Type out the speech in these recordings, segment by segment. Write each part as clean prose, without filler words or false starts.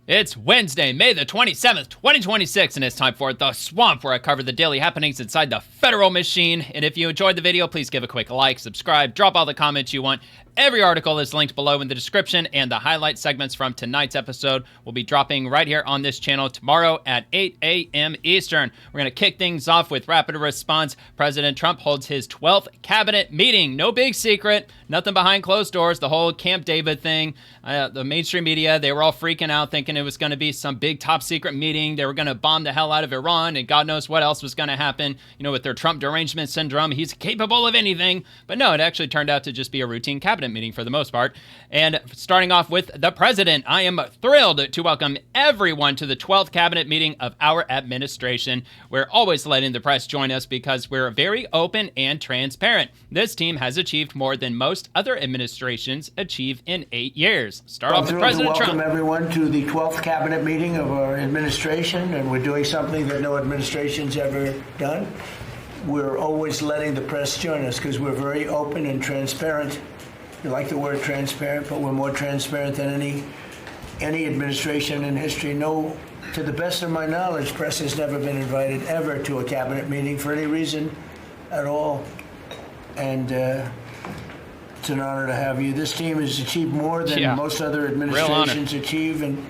It's Wednesday, May the 27th, 2026, and it's time for The Swamp, where I cover the daily happenings inside the federal machine. And if you enjoyed the video, please give a quick like, subscribe, drop all the comments you want. Every article is linked below in the description, and the highlight segments from tonight's episode will be dropping right here on this channel tomorrow at 8 a.m. Eastern. We're going to kick things off with rapid response. President Trump holds his 12th cabinet meeting. No big secret, nothing behind closed doors. The whole Camp David thing, the mainstream media, they were all freaking out thinking it was going to be some big top secret meeting. They were going to bomb the hell out of Iran, and God knows what else was going to happen. You know, with their Trump derangement syndrome, he's capable of anything. But no, it actually turned out to just be a routine cabinet meeting for the most part. And starting off with the president, I am thrilled to welcome everyone to the 12th cabinet meeting of our administration. We're always letting the press join us because we're very open and transparent. This team has achieved more than most other administrations achieve in 8 years. Start off with President Trump. Welcome everyone to the 12th cabinet meeting of our administration, and we're doing something that no administration's ever done. We're always letting the press join us because we're very open and transparent. We like the word transparent, but we're more transparent than any administration in history. No, to the best of my knowledge, press has never been invited ever to a cabinet meeting for any reason at all. And it's an honor to have you. This team has achieved more than most other administrations achieve in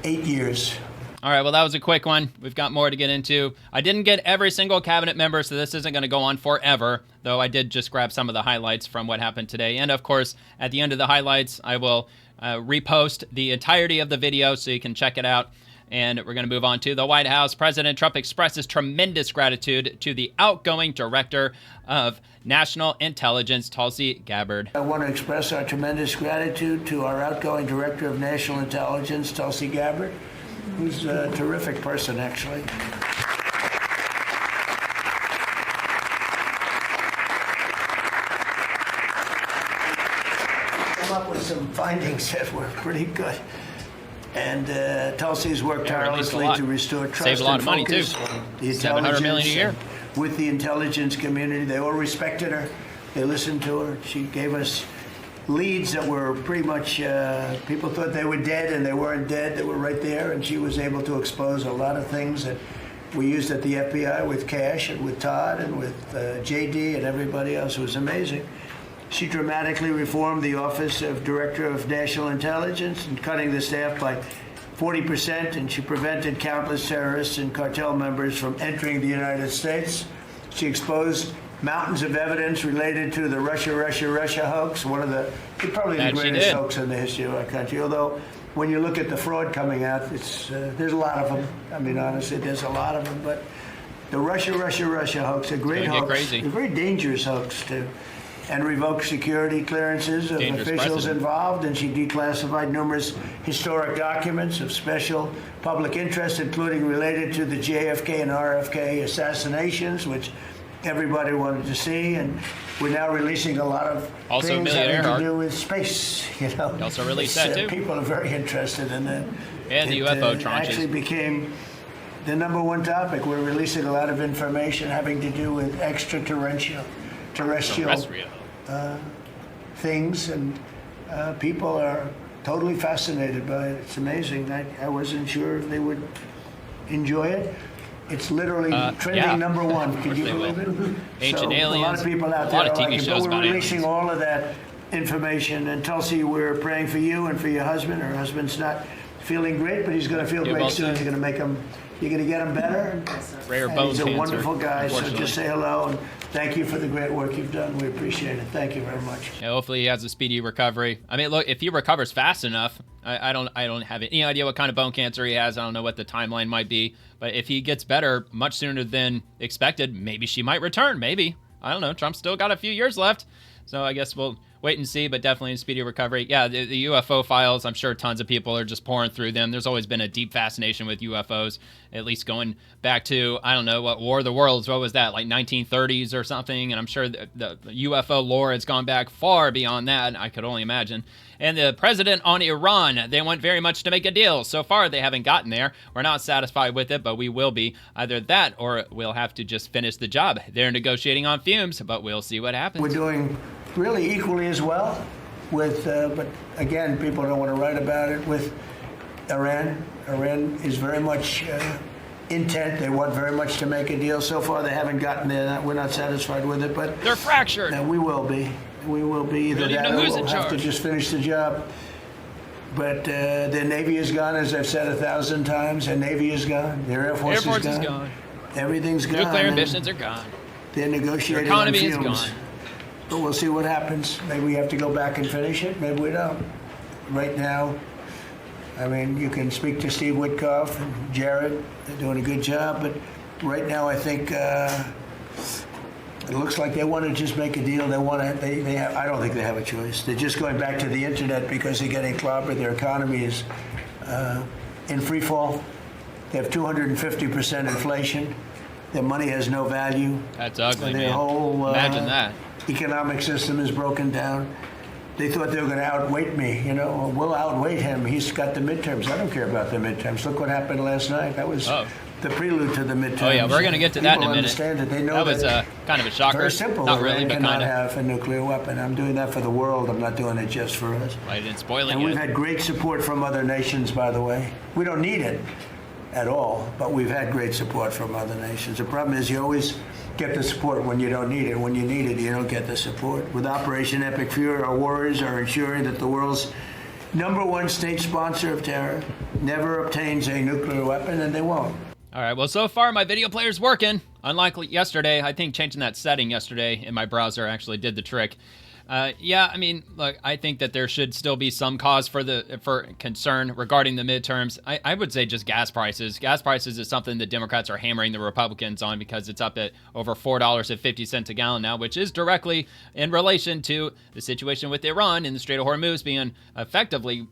8 years. All right, well, that was a quick one. We've got more to get into. I didn't get every single cabinet member, so this isn't going to go on forever, though I did just grab some of the highlights from what happened today. And, of course, at the end of the highlights, I will repost the entirety of the video so you can check it out. And we're going to move on to the White House. President Trump expresses tremendous gratitude to the outgoing Director of National Intelligence, Tulsi Gabbard. I want to express our tremendous gratitude to our outgoing Director of National Intelligence, Tulsi Gabbard, who's a terrific person, actually. Come up with some findings that were pretty good. And Tulsi's worked tirelessly to restore trust Saved a lot of money, too. $700 million a year. With the intelligence community. They all respected her. They listened to her. She gave us leads that were pretty much, people thought they were dead, and they weren't dead. They were right there, and she was able to expose a lot of things that we used at the FBI with Cash and with Todd and with JD and everybody else. It was amazing. She dramatically reformed the Office of Director of National Intelligence and cutting the staff by 40%, and she prevented countless terrorists and cartel members from entering the United States. She exposed mountains of evidence related to the Russia hoax, probably the greatest hoax in the history of our country. Although, when you look at the fraud coming out, there's a lot of them. I mean, honestly, there's a lot of them. But the Russia hoax, a great hoax, a very dangerous hoax, too. And revoked security clearances of officials involved, and she declassified numerous historic documents of special public interest, including related to the JFK and RFK assassinations, which everybody wanted to see. And we're now releasing a lot of things having to do with space. You know, he also released that too. People are very interested in that. And the UFO tranches actually became the #1 topic. We're releasing a lot of information having to do with extraterrestrial things, and people are totally fascinated by it. It's amazing. I wasn't sure if they would enjoy it. It's literally trending #1. Can you believe it? Ancient aliens. A lot of people out there are like it, but we're releasing all of that information. And Tulsi, we're praying for you and for your husband. Her husband's not feeling great, but he's going to feel great soon. You're going to get him better. Rare bone cancer. He's a wonderful guy, so just say hello, and thank you for the great work you've done. We appreciate it. Thank you very much. Yeah, hopefully he has a speedy recovery. I mean, look, if he recovers fast enough, I don't have any idea what kind of bone cancer he has. I don't know what the timeline might be, but if he gets better much sooner than expected, maybe she might return. Maybe. I don't know. Trump's still got a few years left, so I guess we'll wait and see, but definitely in speedy recovery. Yeah, the UFO files, I'm sure tons of people are just pouring through them. There's always been a deep fascination with UFOs, at least going back to, I don't know, what War of the Worlds, what was that, like 1930s or something? And I'm sure the UFO lore has gone back far beyond that, I could only imagine. And the president on Iran, they want very much to make a deal. So far, they haven't gotten there. We're not satisfied with it, but we will be. Either that or we'll have to just finish the job. They're negotiating on fumes, but we'll see what happens. We're doing really equally as well with, but again, people don't want to write about it, with Iran. Iran is very much intent. They want very much to make a deal. So far, they haven't gotten there. We're not satisfied with it, but they're fractured. And we will be. We will be. Either that or we'll have to just finish the job. But their Navy is gone, as I've said 1,000 times. Their Navy is gone. Their Air Force is gone. Everything's gone. Nuclear ambitions are gone. They're negotiating Their economy on fumes. is gone. But we'll see what happens. Maybe we have to go back and finish it. Maybe we don't. Right now, I mean, you can speak to Steve Witkoff and Jared. They're doing a good job. But right now, I think it looks like they want to just make a deal. They want to. They have, I don't think they have a choice. They're just going back to the internet because they're getting clobbered. Their economy is in free fall. They have 250% inflation. Their money has no value. That's ugly, Their man. whole Imagine that. Economic system is broken down. They thought they were going to outweight me. You know, we'll outweight him. He's got the midterms. I don't care about the midterms. Look what happened last night. That was the prelude to the midterms. Oh yeah, we're going to get to that in a minute. Understand it. They know that was kind of a shocker. Very simple. Not really, Iran but cannot kind of. have a nuclear weapon. I'm doing that for the world. I'm not doing it just for us. I didn't spoil it And yet. we've had great support from other nations, by the way. We don't need it at all, but we've had great support from other nations. The problem is you always get the support when you don't need it. When you need it, you don't get the support. With Operation Epic Fury, our warriors are ensuring that the world's #1 state sponsor of terror never obtains a nuclear weapon, and they won't. All right, well, so far my video player's working. Unlike yesterday, I think changing that setting yesterday in my browser actually did the trick. Yeah, I mean, look, I think that there should still be some cause for concern regarding the midterms. I would say just gas prices. Gas prices is something that Democrats are hammering the Republicans on because it's up at over $4.50 a gallon now, which is directly in relation to the situation with Iran in the Strait of Hormuz being effectively,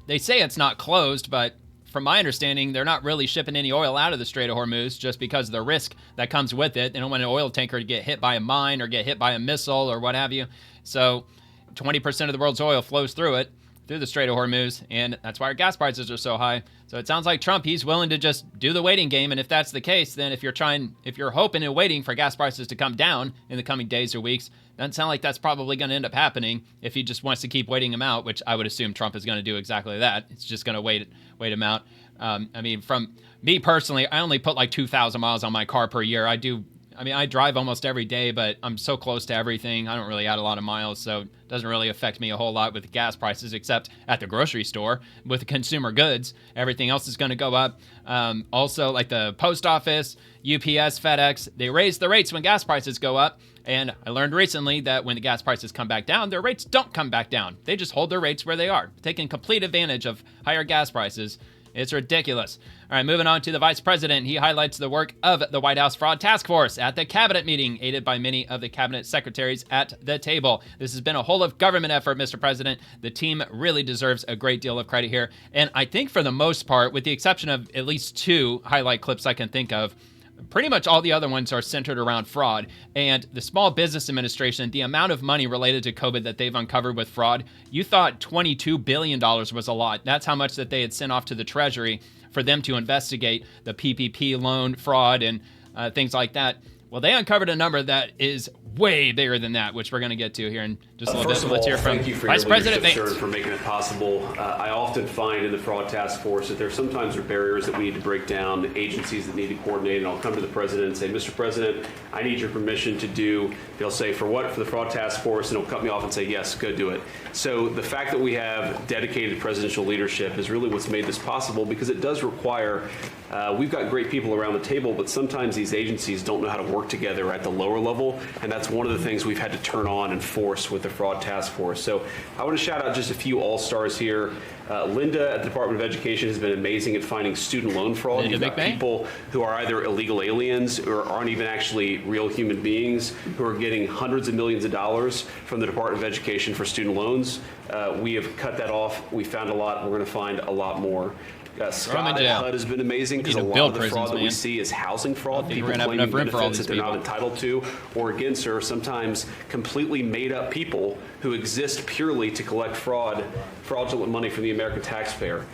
they say it's not closed, but from my understanding, they're not really shipping any oil out of the Strait of Hormuz just because of the risk that comes with it. They don't want an oil tanker to get hit by a mine or get hit by a missile or what have you. So 20% of the world's oil flows through the Strait of Hormuz, and that's why our gas prices are so high. So it sounds like Trump, he's willing to just do the waiting game, and if that's the case, then if you're hoping and waiting for gas prices to come down in the coming days or weeks, doesn't sound like that's probably going to end up happening if he just wants to keep waiting him out, which I would assume Trump is going to do exactly that. It's just going to wait him out. I mean, from me personally, I only put like 2,000 miles on my car per year. I drive almost every day, but I'm so close to everything. I don't really add a lot of miles, so it doesn't really affect me a whole lot with gas prices, except at the grocery store with the consumer goods. Everything else is going to go up. Also, like the post office, UPS, FedEx, they raise the rates when gas prices go up. And I learned recently that when the gas prices come back down, their rates don't come back down. They just hold their rates where they are, taking complete advantage of higher gas prices. It's ridiculous. All right, moving on to the vice president. He highlights the work of the White House Fraud Task Force at the cabinet meeting, aided by many of the cabinet secretaries at the table. This has been a whole of government effort, Mr. President. The team really deserves a great deal of credit here. And I think for the most part, with the exception of at least 2 highlight clips I can think of, pretty much all the other ones are centered around fraud. And the Small Business Administration, the amount of money related to COVID that they've uncovered with fraud, you thought $22 billion was a lot. That's how much that they had sent off to the Treasury for them to investigate the PPP loan fraud and things like that. Well, they uncovered a number that is way bigger than that, which we're going to get to here in just a little bit. Let's hear from Vice President Vance. Thank you for making it possible. I often find in the Fraud Task Force that there sometimes are barriers that we need to break down, agencies that need to coordinate, and I'll come to the President and say, Mr. President, I need your permission to do, they'll say, for what? For the Fraud Task Force, and he'll cut me off and say, yes, go do it. So the fact that we have dedicated presidential leadership is really what's made this possible, because it does require, we've got great people around the table, but sometimes these agencies don't know how to work together at the lower level, and that's one of the things we've had to turn on and force with the Fraud Task Force. So I want to shout out just a few all-stars here. Linda at the Department of Education has been amazing at finding student loan fraud. You've got people who are either illegal aliens or aren't even actually real human beings who are getting hundreds of millions of dollars from the Department of Education for student loans. We have cut that off. We found a lot. We're going to find a lot more. Scott at HUD has been amazing because a lot of the fraud that we see is housing fraud. People claiming benefits that they're not entitled to, or again, sir, sometimes completely made up people who exist purely to collect fraudulent money from the American taxpayer.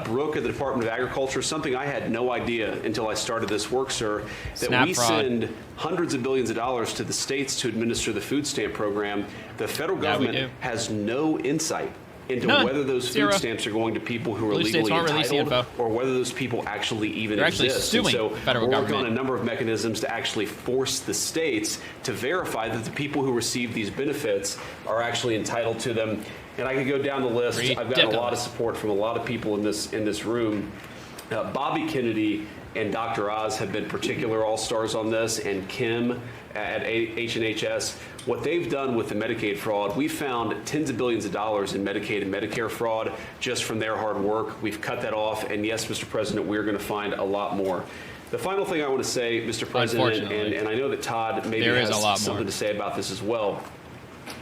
Brooke at the Department of Agriculture, something I had no idea until I started this work, sir, that we send hundreds of billions of dollars to the states to administer the food stamp program. The federal government has no insight into None. whether those Zero. food stamps are going to people who are Blue states legally aren't releasing entitled, info. or whether those people actually even They're actually exist. suing And so federal we're working government. on a number of mechanisms to actually force the states to verify that the people who receive these benefits are actually entitled to them. And I could go down the list. I've gotten a lot of support from a lot of people in this room. Bobby Kennedy and Dr. Oz have been particular all-stars on this, and Kim at H&HS. What they've done with the Medicaid fraud, we found tens of billions of dollars in Medicaid and Medicare fraud just from their hard work. We've cut that off, and yes, Mr. President, we're going to find a lot more. The final thing I want to say, Mr. President, and I know that Todd maybe has something to say about this as well,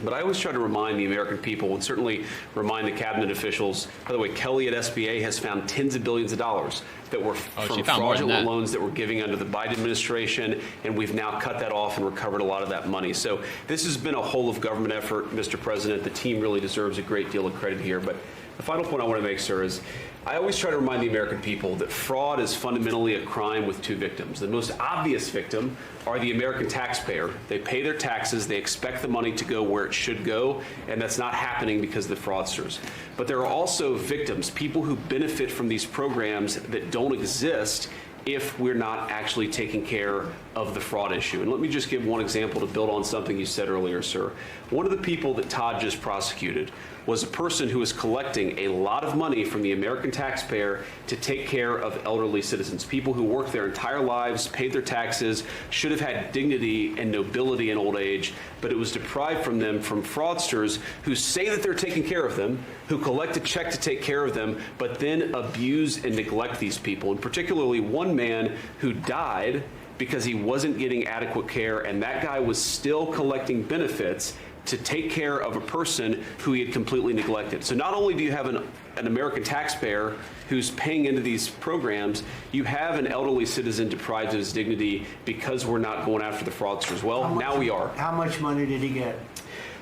but I always try to remind the American people, and certainly remind the cabinet officials. By the way, Kelly at SBA has found tens of billions of dollars that were from fraudulent loans that were giving under the Biden administration, and we've now cut that off and recovered a lot of that money. So this has been a whole of government effort, Mr. President. The team really deserves a great deal of credit here. But the final point I want to make, sir, is I always try to remind the American people that fraud is fundamentally a crime with two victims. The most obvious victim are the American taxpayer. They pay their taxes, they expect the money to go where it should go, and that's not happening because of the fraudsters. But there are also victims, people who benefit from these programs that don't exist if we're not actually taking care of the fraud issue. And let me just give one example to build on something you said earlier, sir. One of the people that Todd just prosecuted was a person who was collecting a lot of money from the American taxpayer to take care of elderly citizens, people who worked their entire lives, paid their taxes, should have had dignity and nobility in old age, but it was deprived from them from fraudsters who say that they're taking care of them, who collect a check to take care of them, but then abuse and neglect these people. And particularly one man who died because he wasn't getting adequate care, and that guy was still collecting benefits to take care of a person who he had completely neglected. So not only do you have an American taxpayer who's paying into these programs, you have an elderly citizen deprived of his dignity because we're not going after the fraudsters. Well, now we are. How much money did he get?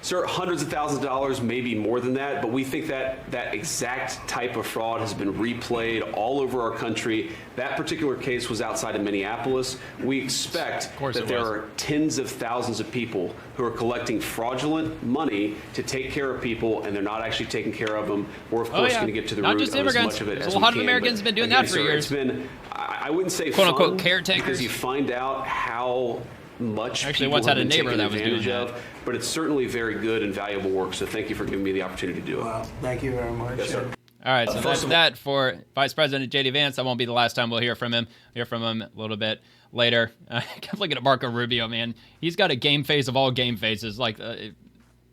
Sir, hundreds of thousands of dollars, maybe more than that, but we think that that exact type of fraud has been replayed all over our country. That particular case was outside of Minneapolis. We expect that there are tens of thousands of people who are collecting fraudulent money to take care of people, and they're not actually taking care of them. We're, of course, going to get to the root of as much of it as we can. A lot of Americans have been doing that for years. It's been, I wouldn't say quote unquote fun, caretakers, because you find out how much actually people once had a have been neighbor taken that was doing advantage that. of, but it's certainly very good and valuable work. So thank you for giving me the opportunity to do it. Well, thank you very much. Yes, sir. All right, so that's that for Vice President J.D. Vance. That won't be the last time we'll hear from him. We'll hear from him a little bit later. I kept looking at Marco Rubio, man. He's got a game face of all game faces. Like, it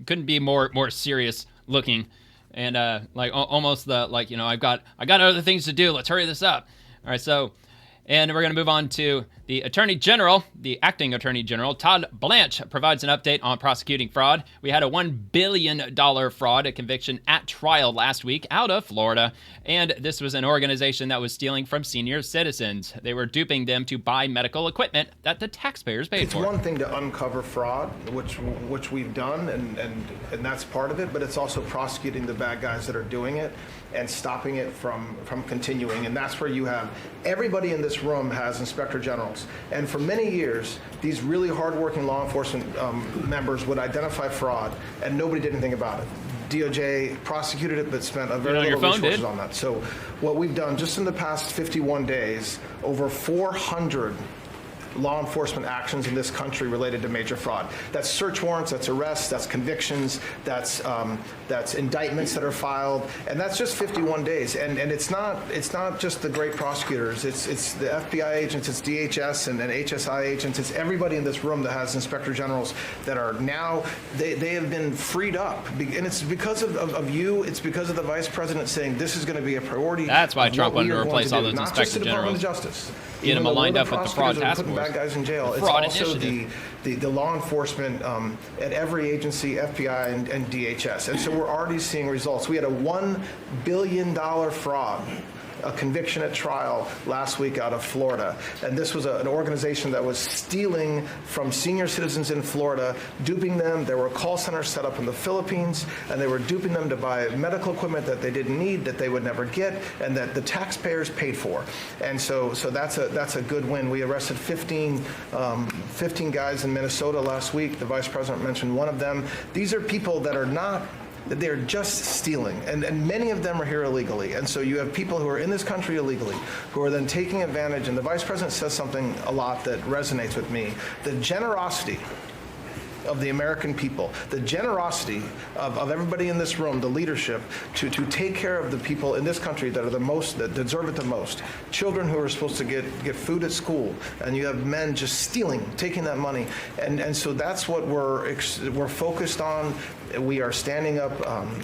couldn't be more serious looking, and like almost the like, you know, I got other things to do. Let's hurry this up. All right, so. And we're going to move on to the Attorney General, the acting Attorney General. Todd Blanche provides an update on prosecuting fraud. We had a $1 billion fraud, a conviction at trial last week out of Florida. And this was an organization that was stealing from senior citizens. They were duping them to buy medical equipment that the taxpayers paid for. It's one thing to uncover fraud, which we've done, and that's part of it, but it's also prosecuting the bad guys that are doing it and stopping it from continuing. And that's where you have everybody in this room has inspector generals. And for many years, these really hardworking law enforcement members would identify fraud, and nobody did anything about it. DOJ prosecuted it, but spent a very little resources on that. So what we've done just in the past 51 days, over 400 law enforcement actions in this country related to major fraud. That's search warrants, that's arrests, that's convictions, that's indictments that are filed, and that's just 51 days. And it's not just the great prosecutors. It's the FBI agents, it's DHS and HSI agents. It's everybody in this room that has inspector generals that are now they have been freed up, and it's because of you. It's because of the vice president saying this is going to be a priority. That's why Trump wanted to replace all those inspector inspector generals. Justice. Get them aligned up with the fraud task force. Bad guys in jail. It's also the law enforcement at every agency, FBI and DHS. And so we're already seeing results. We had a $1 billion fraud, a conviction at trial last week out of Florida. And this was an organization that was stealing from senior citizens in Florida, duping them. There were call centers set up in the Philippines, and they were duping them to buy medical equipment that they didn't need, that they would never get, and that the taxpayers paid for. And so that's a good win. We arrested 15 guys in Minnesota last week. The vice president mentioned one of them. These are people that are not that they're just stealing, and many of them are here illegally. And so you have people who are in this country illegally, who are then taking advantage, and the Vice President says something a lot that resonates with me. The generosity of the American people, the generosity of everybody in this room, the leadership, to take care of the people in this country that are the most, that deserve it the most. Children who are supposed to get food at school, and you have men just stealing, taking that money. And so that's what we're focused on. We are standing up,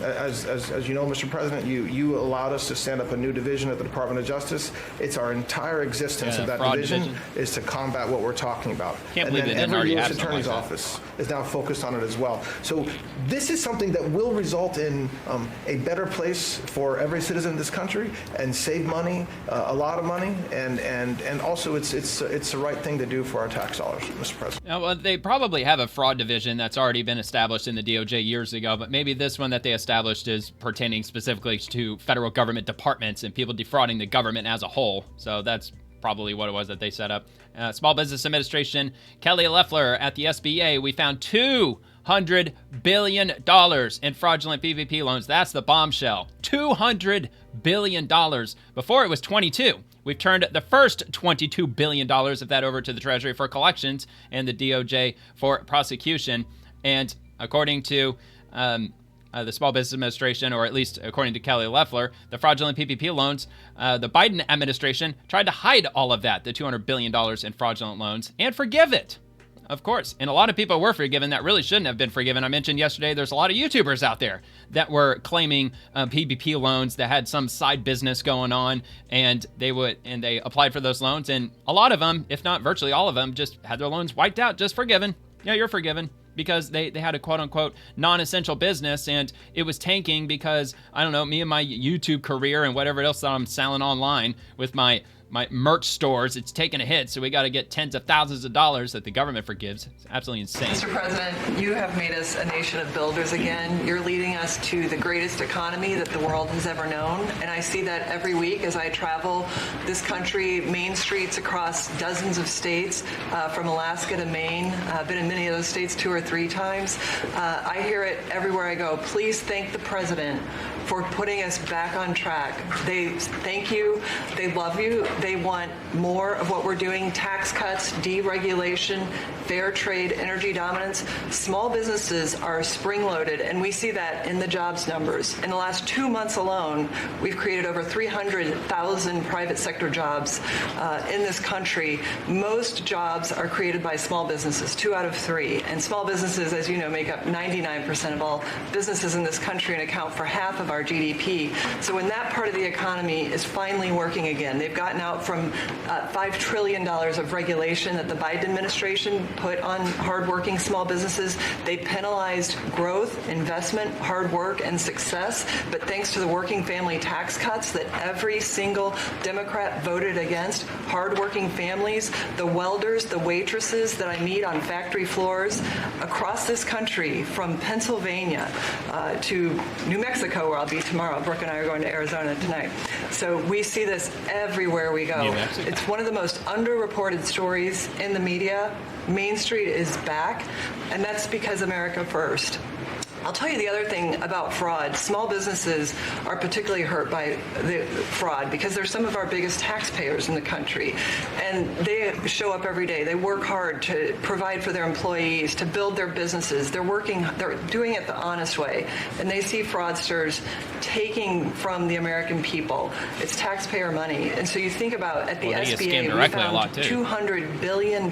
as you know, Mr. President, you allowed us to stand up a new division at the Department of Justice. It's our entire existence of that division is to combat what we're talking about. Can't believe and they then didn't every already U.S. have Attorney's something like office is now focused on it as well. So this is something that will result in a better place for every citizen in this country and save money, a lot of money, and also it's the right thing to do for our tax dollars, Mr. President. Now, well, they probably have a fraud division that's already been established in the DOJ years ago, but maybe this one that they established is pertaining specifically to federal government departments and people defrauding the government as a whole. So that's probably what it was that they set up. Small Business Administration, Kelly Loeffler at the SBA, we found $200 billion in fraudulent PPP loans. That's the bombshell. $200 billion. Before it was 22. We've turned the first $22 billion of that over to the Treasury for collections and the DOJ for prosecution. And according to the Small Business Administration, or at least according to Kelly Loeffler, the fraudulent PPP loans, the Biden administration tried to hide all of that, the $200 billion in fraudulent loans, and forgive it. Of course. And a lot of people were forgiven that really shouldn't have been forgiven. I mentioned yesterday there's a lot of YouTubers out there that were claiming PPP loans that had some side business going on, and they applied for those loans, and a lot of them, if not virtually all of them, just had their loans wiped out, just forgiven. Yeah, you're forgiven. Because they had a quote-unquote non-essential business, and it was tanking because, I don't know, me and my YouTube career and whatever else that I'm selling online with my merch stores, it's taking a hit, so we got to get tens of thousands of dollars that the government forgives. It's absolutely insane. Mr. President, you have made us a nation of builders again. You're leading us to the greatest economy that the world has ever known, and I see that every week as I travel this country, main streets across dozens of states, from Alaska to Maine. I've been in many of those states 2 or 3 times. I hear it everywhere I go. Please thank the President for putting us back on track. They thank you. They love you. They want more of what we're doing: tax cuts, deregulation, fair trade, energy dominance. Small businesses are spring-loaded, and we see that in the jobs numbers. In the last 2 months alone, we've created over 300,000 private sector jobs in this country. Most jobs are created by small businesses, 2 out of 3. And small businesses, as you know, make up 99% of all businesses in this country and account for half of our GDP. So when that part of the economy is finally working again, they've gotten out from $5 trillion of regulation that the Biden administration put on hardworking small businesses. They penalized growth, investment, hard work, and success. But thanks to the working family tax cuts that every single Democrat voted against, hardworking families, the welders, the waitresses that I meet on factory floors across this country, from Pennsylvania to New Mexico, where I'll be tomorrow. Brooke and I are going to Arizona tonight. So we see this everywhere we go. It's one of the most underreported stories in the media. Main Street is back, and that's because America first. I'll tell you the other thing about fraud. Small businesses are particularly hurt by the fraud because they're some of our biggest taxpayers in the country. And they show up every day. They work hard to provide for their employees, to build their businesses. They're doing it the honest way. And they see fraudsters taking from the American people. It's taxpayer money. And so you think about, at the SBA, we found $200 billion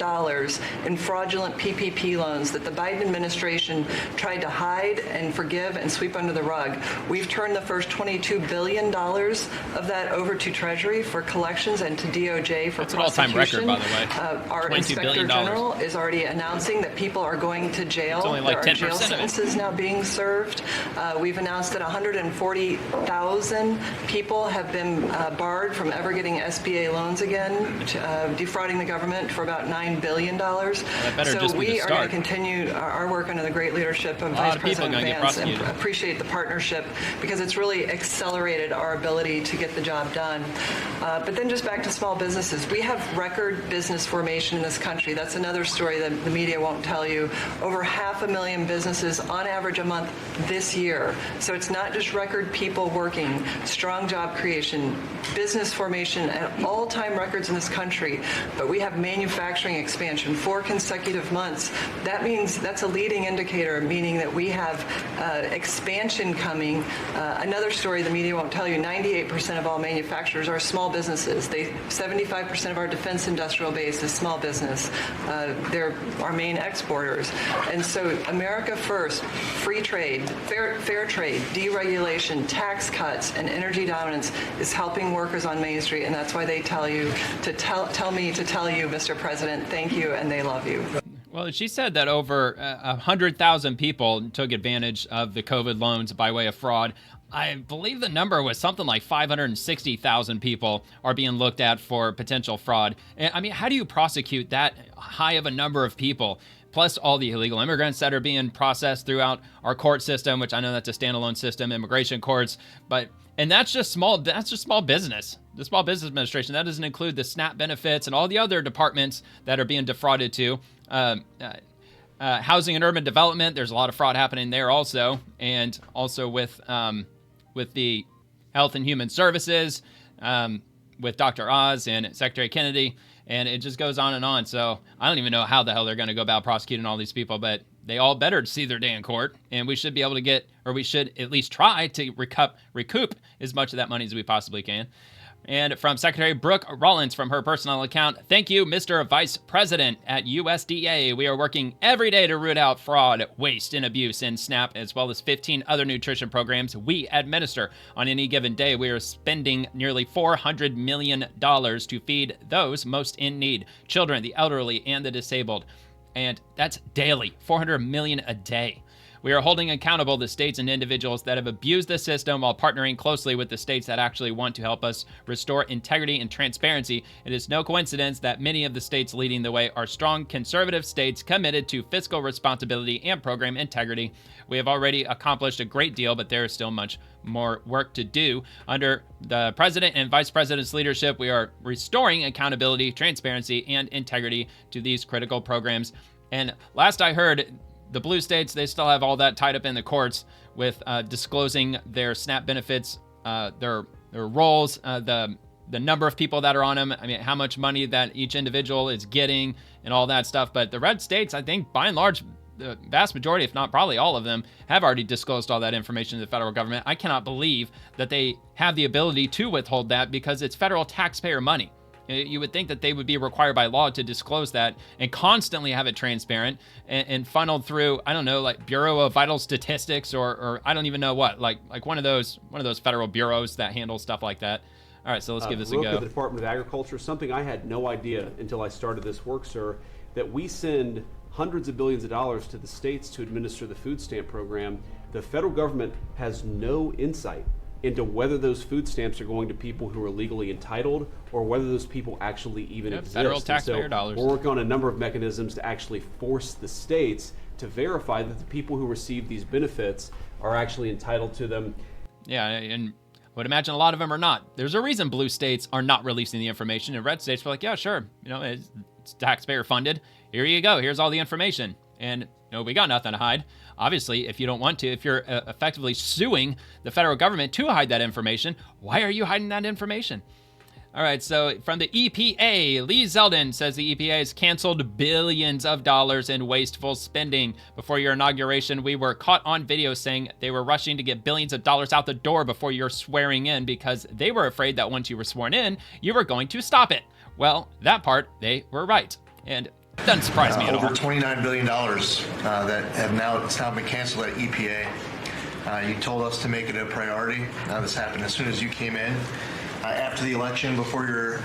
in fraudulent PPP loans that the Biden administration tried to hide and forgive and sweep under the rug. We've turned the first $22 billion of that over to Treasury for collections and to DOJ for prosecution. That's an all-time record, by the way. Our Inspector General is already announcing that people are going to jail. It's only like 10% there are jail sentences now being served. We've announced that 140,000 people have been barred from ever getting SBA loans again, defrauding the government for about $9 billion. That better so just be the we are going to start. continue our work under the great leadership of Vice President gonna get advance and prosecuted. appreciate the partnership because it's really accelerated our ability to get the job done. But then just back to small businesses. We have record business formation in this country. That's another story that the media won't tell you. Over 500,000 businesses on average a month this year. So it's not just record people working, strong job creation, business formation at all-time records in this country. But we have manufacturing expansion, 4 consecutive months. That means that's a leading indicator, meaning that we have expansion coming. Another story the media won't tell you, 98% of all manufacturers are small businesses. 75% of our defense industrial base is small business. They're our main exporters. And so America first, free trade, fair trade, deregulation, tax cuts, and energy dominance is helping workers on Main Street. And that's why they tell you to tell me to tell you, Mr. President, thank you, and they love you. Well, she said that over 100,000 people took advantage of the COVID loans by way of fraud. I believe the number was something like 560,000 people are being looked at for potential fraud. I mean, how do you prosecute that high of a number of people? Plus all the illegal immigrants that are being processed throughout our court system, which I know that's a standalone system, immigration courts, and that's just small business. The Small Business Administration, that doesn't include the SNAP benefits and all the other departments that are being defrauded to. Housing and urban development, there's a lot of fraud happening there also, and also with the Health and Human Services, with Dr. Oz and Secretary Kennedy, and it just goes on and on. So I don't even know how the hell they're going to go about prosecuting all these people, but they all better see their day in court, and we should be able to get, or we should at least try to recoup as much of that money as we possibly can. And from Secretary Brooke Rollins from her personal account, thank you, Mr. Vice President at USDA. We are working every day to root out fraud, waste, and abuse in SNAP, as well as 15 other nutrition programs we administer. On any given day, we are spending nearly $400 million to feed those most in need, children, the elderly, and the disabled. And that's daily, $400 million a day. We are holding accountable the states and individuals that have abused the system while partnering closely with the states that actually want to help us restore integrity and transparency. It is no coincidence that many of the states leading the way are strong conservative states committed to fiscal responsibility and program integrity. We have already accomplished a great deal, but there is still much more work to do. Under the President and Vice President's leadership, we are restoring accountability, transparency, and integrity to these critical programs. And last I heard, the blue states, they still have all that tied up in the courts with disclosing their SNAP benefits, their roles, the number of people that are on them, I mean, how much money that each individual is getting and all that stuff. But the red states, I think, by and large, the vast majority, if not probably all of them, have already disclosed all that information to the federal government. I cannot believe that they have the ability to withhold that because it's federal taxpayer money. You would think that they would be required by law to disclose that and constantly have it transparent and funneled through, I don't know, like Bureau of Vital Statistics or I don't even know what, like one of those federal bureaus that handle stuff like that. All right, so let's give this a go. The Department of Agriculture, something I had no idea until I started this work, sir, that we send hundreds of billions of dollars to the states to administer the food stamp program. The federal government has no insight into whether those food stamps are going to people who are legally entitled or whether those people actually even exist. Federal taxpayer dollars. We're working on a number of mechanisms to actually force the states to verify that the people who receive these benefits are actually entitled to them. Yeah, and I would imagine a lot of them are not. There's a reason blue states are not releasing the information, and red states are like, yeah, sure, it's taxpayer funded. Here you go. Here's all the information. And we got nothing to hide. Obviously, if you don't want to, if you're effectively suing the federal government to hide that information, why are you hiding that information? All right, so from the EPA, Lee Zeldin says the EPA has canceled billions of dollars in wasteful spending. Before your inauguration, we were caught on video saying they were rushing to get billions of dollars out the door before your swearing in because they were afraid that once you were sworn in, you were going to stop it. Well, that part, they were right. And it doesn't surprise me at all. Over $29 billion that have now been canceled at EPA. You told us to make it a priority. This happened as soon as you came in. After the election, before your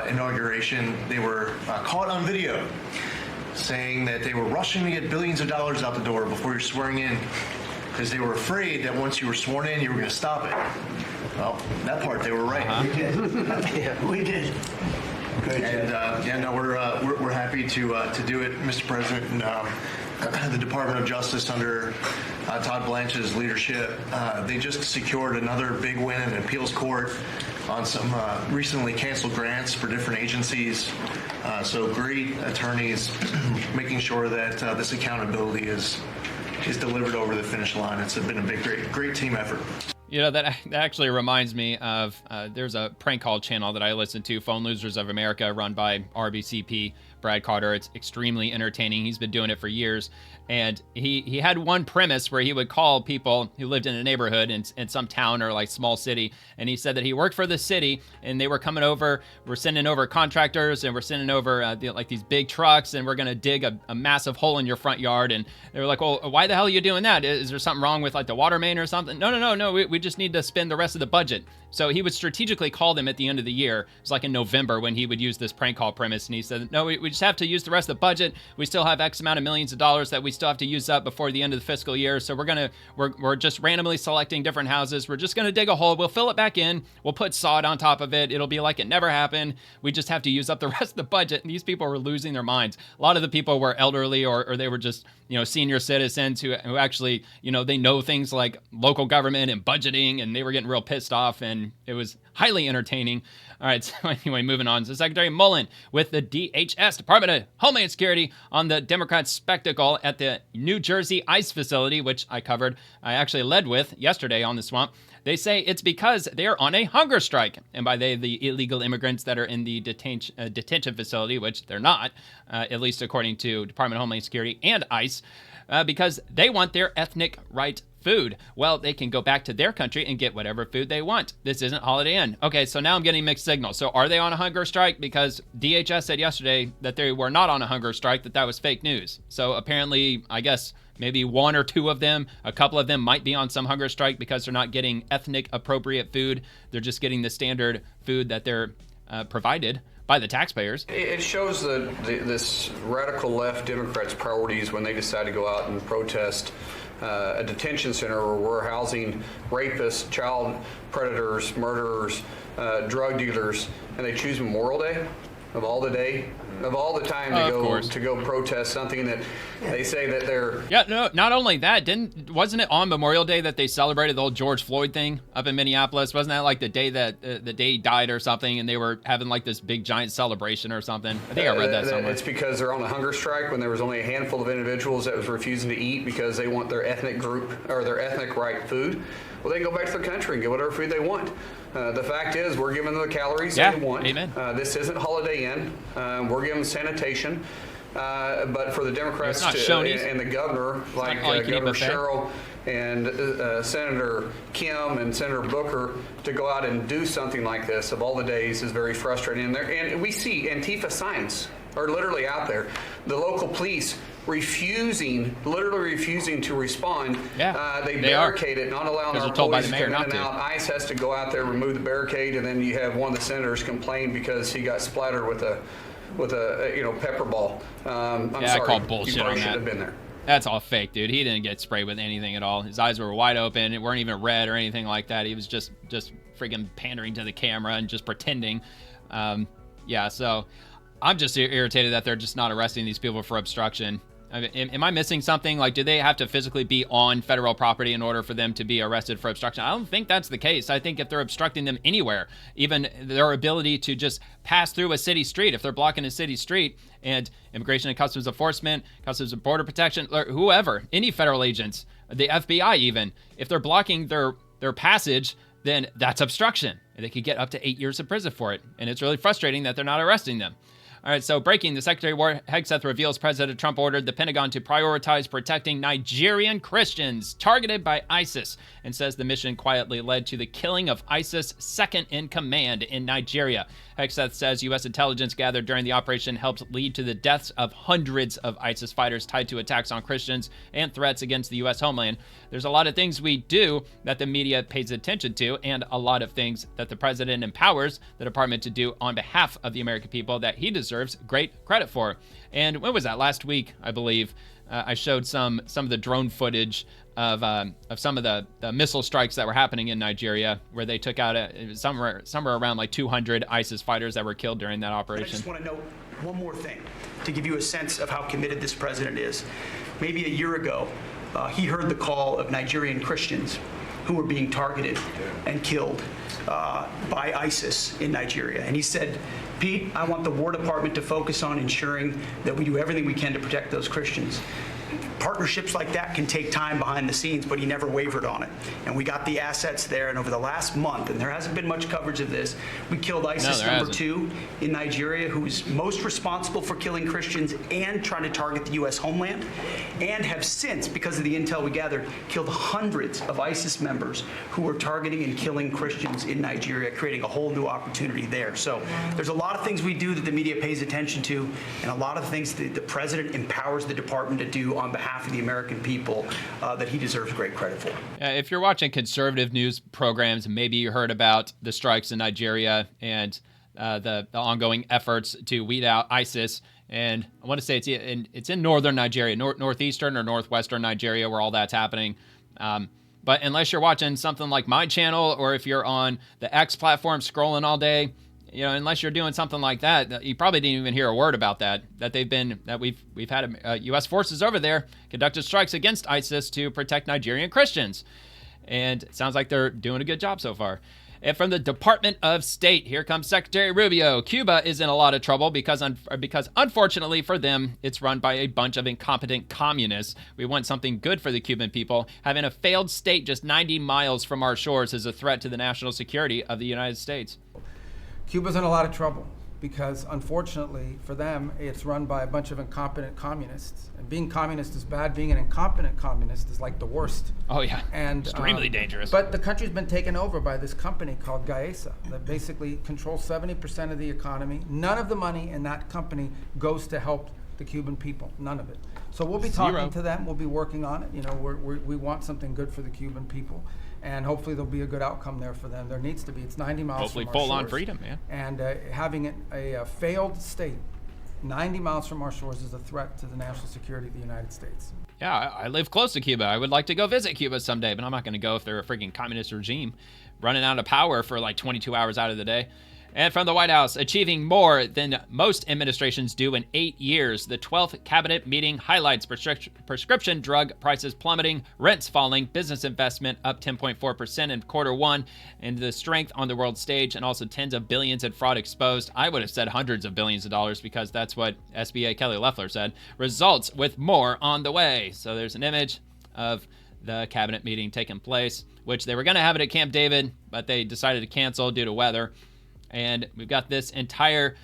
inauguration, they were caught on video saying that they were rushing to get billions of dollars out the door before you're swearing in because they were afraid that once you were sworn in, you were going to stop it. Well, that part, they were right. We did. Yeah, we did. And we're happy to do it, Mr. President. And the Department of Justice under Todd Blanche's leadership, they just secured another big win in an appeals court on some recently canceled grants for different agencies. So great attorneys making sure that this accountability is delivered over the finish line. It's been a great team effort. You know, that actually reminds me of, there's a prank call channel that I listen to, Phone Losers of America, run by RBCP Brad Carter. It's extremely entertaining. He's been doing it for years. And he had one premise where he would call people who lived in a neighborhood in some town or like small city. And he said that he worked for the city and they were coming over, we're sending over contractors and we're sending over like these big trucks and we're going to dig a massive hole in your front yard. And they were like, well, why the hell are you doing that? Is there something wrong with like the water main or something? No. We just need to spend the rest of the budget. So he would strategically call them at the end of the year. It was like in November when he would use this prank call premise. And he said, no, we just have to use the rest of the budget. We still have X amount of millions of dollars that we still have to use up before the end of the fiscal year. So we're just randomly selecting different houses. We're just going to dig a hole. We'll fill it back in. We'll put sod on top of it. It'll be like it never happened. We just have to use up the rest of the budget. And these people were losing their minds. A lot of the people were elderly or they were just, senior citizens who actually, they know things like local government and budgeting, and they were getting real pissed off, and it was highly entertaining. All right, so anyway, moving on. So Secretary Mullin with the DHS, Department of Homeland Security, on the Democrats' spectacle at the New Jersey ICE facility, which I actually led with yesterday on the Swamp. They say it's because they're on a hunger strike. And by they, the illegal immigrants that are in the detention facility, which they're not, at least according to Department of Homeland Security and ICE, because they want their ethnic right food. Well, they can go back to their country and get whatever food they want. This isn't Holiday Inn. Okay, so now I'm getting mixed signals. So are they on a hunger strike? Because DHS said yesterday that they were not on a hunger strike, that was fake news. So apparently, I guess maybe one or two of them, a couple of them might be on some hunger strike because they're not getting ethnic appropriate food. They're just getting the standard food that they're provided by the taxpayers. It shows this radical left Democrats' priorities when they decide to go out and protest a detention center where we're housing rapists, child predators, murderers, drug dealers, and they choose Memorial Day of all the time to go protest something that they say that they're... Yeah, no, not only that, wasn't it on Memorial Day that they celebrated the whole George Floyd thing up in Minneapolis? Wasn't that like the day that the day he died or something, and they were having like this big giant celebration or something? I think I read that somewhere. It's because they're on a hunger strike when there was only a handful of individuals that was refusing to eat because they want their ethnic group or their ethnic right food. Well, they can go back to their country and get whatever food they want. The fact is, we're giving them the calories they want. Amen. This isn't Holiday Inn. We're giving sanitation. But for the Democrats and the governor, like Governor Sherrill and Senator Kim and Senator Booker, to go out and do something like this of all the days is very frustrating. And we see Antifa signs are literally out there. The local police literally refusing to respond. They barricade it, not allowing our employees to come in and out. ICE has to go out there, remove the barricade, and then you have one of the senators complain because he got splattered with a pepper ball. I'm sorry. I call bullshit you on that. should have been there. That's all fake, dude. He didn't get sprayed with anything at all. His eyes were wide open. It weren't even red or anything like that. He was just freaking pandering to the camera and just pretending. So I'm just irritated that they're just not arresting these people for obstruction. I mean, am I missing something? Like, do they have to physically be on federal property in order for them to be arrested for obstruction? I don't think that's the case. I think if they're obstructing them anywhere, even their ability to just pass through a city street, if they're blocking a city street, and Immigration and Customs Enforcement, Customs and Border Protection, or whoever, any federal agents, the FBI even, if they're blocking their passage, then that's obstruction. And they could get up to 8 years of prison for it. And it's really frustrating that they're not arresting them. All right, so breaking, the Secretary of War Hegseth reveals President Trump ordered the Pentagon to prioritize protecting Nigerian Christians targeted by ISIS, and says the mission quietly led to the killing of ISIS second in command in Nigeria. Hegseth says U.S. intelligence gathered during the operation helped lead to the deaths of hundreds of ISIS fighters tied to attacks on Christians and threats against the U.S. homeland. There's a lot of things we do that the media pays attention to, and a lot of things that the president empowers the department to do on behalf of the American people that he deserves great credit for. And when was that? Last week, I believe. I showed some of the drone footage of some of the missile strikes that were happening in Nigeria, where they took out somewhere around like 200 ISIS fighters that were killed during that operation. I just want to note one more thing to give you a sense of how committed this president is. maybe a year ago, he heard the call of Nigerian Christians who were being targeted and killed by ISIS in Nigeria. And he said, Pete, I want the War Department to focus on ensuring that we do everything we can to protect those Christians. Partnerships like that can take time behind the scenes, but he never wavered on it. And we got the assets there, and over the last month, and there hasn't been much coverage of this, we killed ISIS number 2 in Nigeria, who is most responsible for killing Christians and trying to target the U.S. homeland, and have since, because of the intel we gathered, killed hundreds of ISIS members who were targeting and killing Christians in Nigeria, creating a whole new opportunity there. So there's a lot of things we do that the media pays attention to, and a lot of things that the president empowers the department to do on behalf of the American people that he deserves great credit for. If you're watching conservative news programs, maybe you heard about the strikes in Nigeria and the ongoing efforts to weed out ISIS. And I want to say it's in northern Nigeria, northeastern or northwestern Nigeria, where all that's happening. But unless you're watching something like my channel, or if you're on the X platform scrolling all day, unless you're doing something like that, you probably didn't even hear a word about that we've had U.S. forces over there conducted strikes against ISIS to protect Nigerian Christians. And it sounds like they're doing a good job so far. And from the Department of State, here comes Secretary Rubio. Cuba is in a lot of trouble because unfortunately for them, it's run by a bunch of incompetent communists. We want something good for the Cuban people. Having a failed state just 90 miles from our shores is a threat to the national security of the United States. Cuba's in a lot of trouble because, unfortunately for them, it's run by a bunch of incompetent communists. And being communist is bad. Being an incompetent communist is like the worst. Oh, yeah. And extremely dangerous. But the country's been taken over by this company called Gaesa that basically controls 70% of the economy. None of the money in that company goes to help the Cuban people. None of it. So we'll be talking to them. We'll be working on it. We want something good for the Cuban people. And hopefully there'll be a good outcome there for them. There needs to be. It's 90 miles hopefully from our shores. Hopefully full-on freedom, man. And having a failed state 90 miles from our shores is a threat to the national security of the United States. Yeah, I live close to Cuba. I would like to go visit Cuba someday, but I'm not going to go if they're a freaking communist regime running out of power for like 22 hours out of the day. And from the White House, achieving more than most administrations do in 8 years. The 12th cabinet meeting highlights prescription drug prices plummeting, rents falling, business investment up 10.4% in Q1, and the strength on the world stage, and also tens of billions in fraud exposed. I would have said hundreds of billions of dollars because that's what SBA Kelly Loeffler said. Results with more on the way. So there's an image of the cabinet meeting taking place, which they were going to have it at Camp David, but they decided to cancel due to weather. And we've got this entire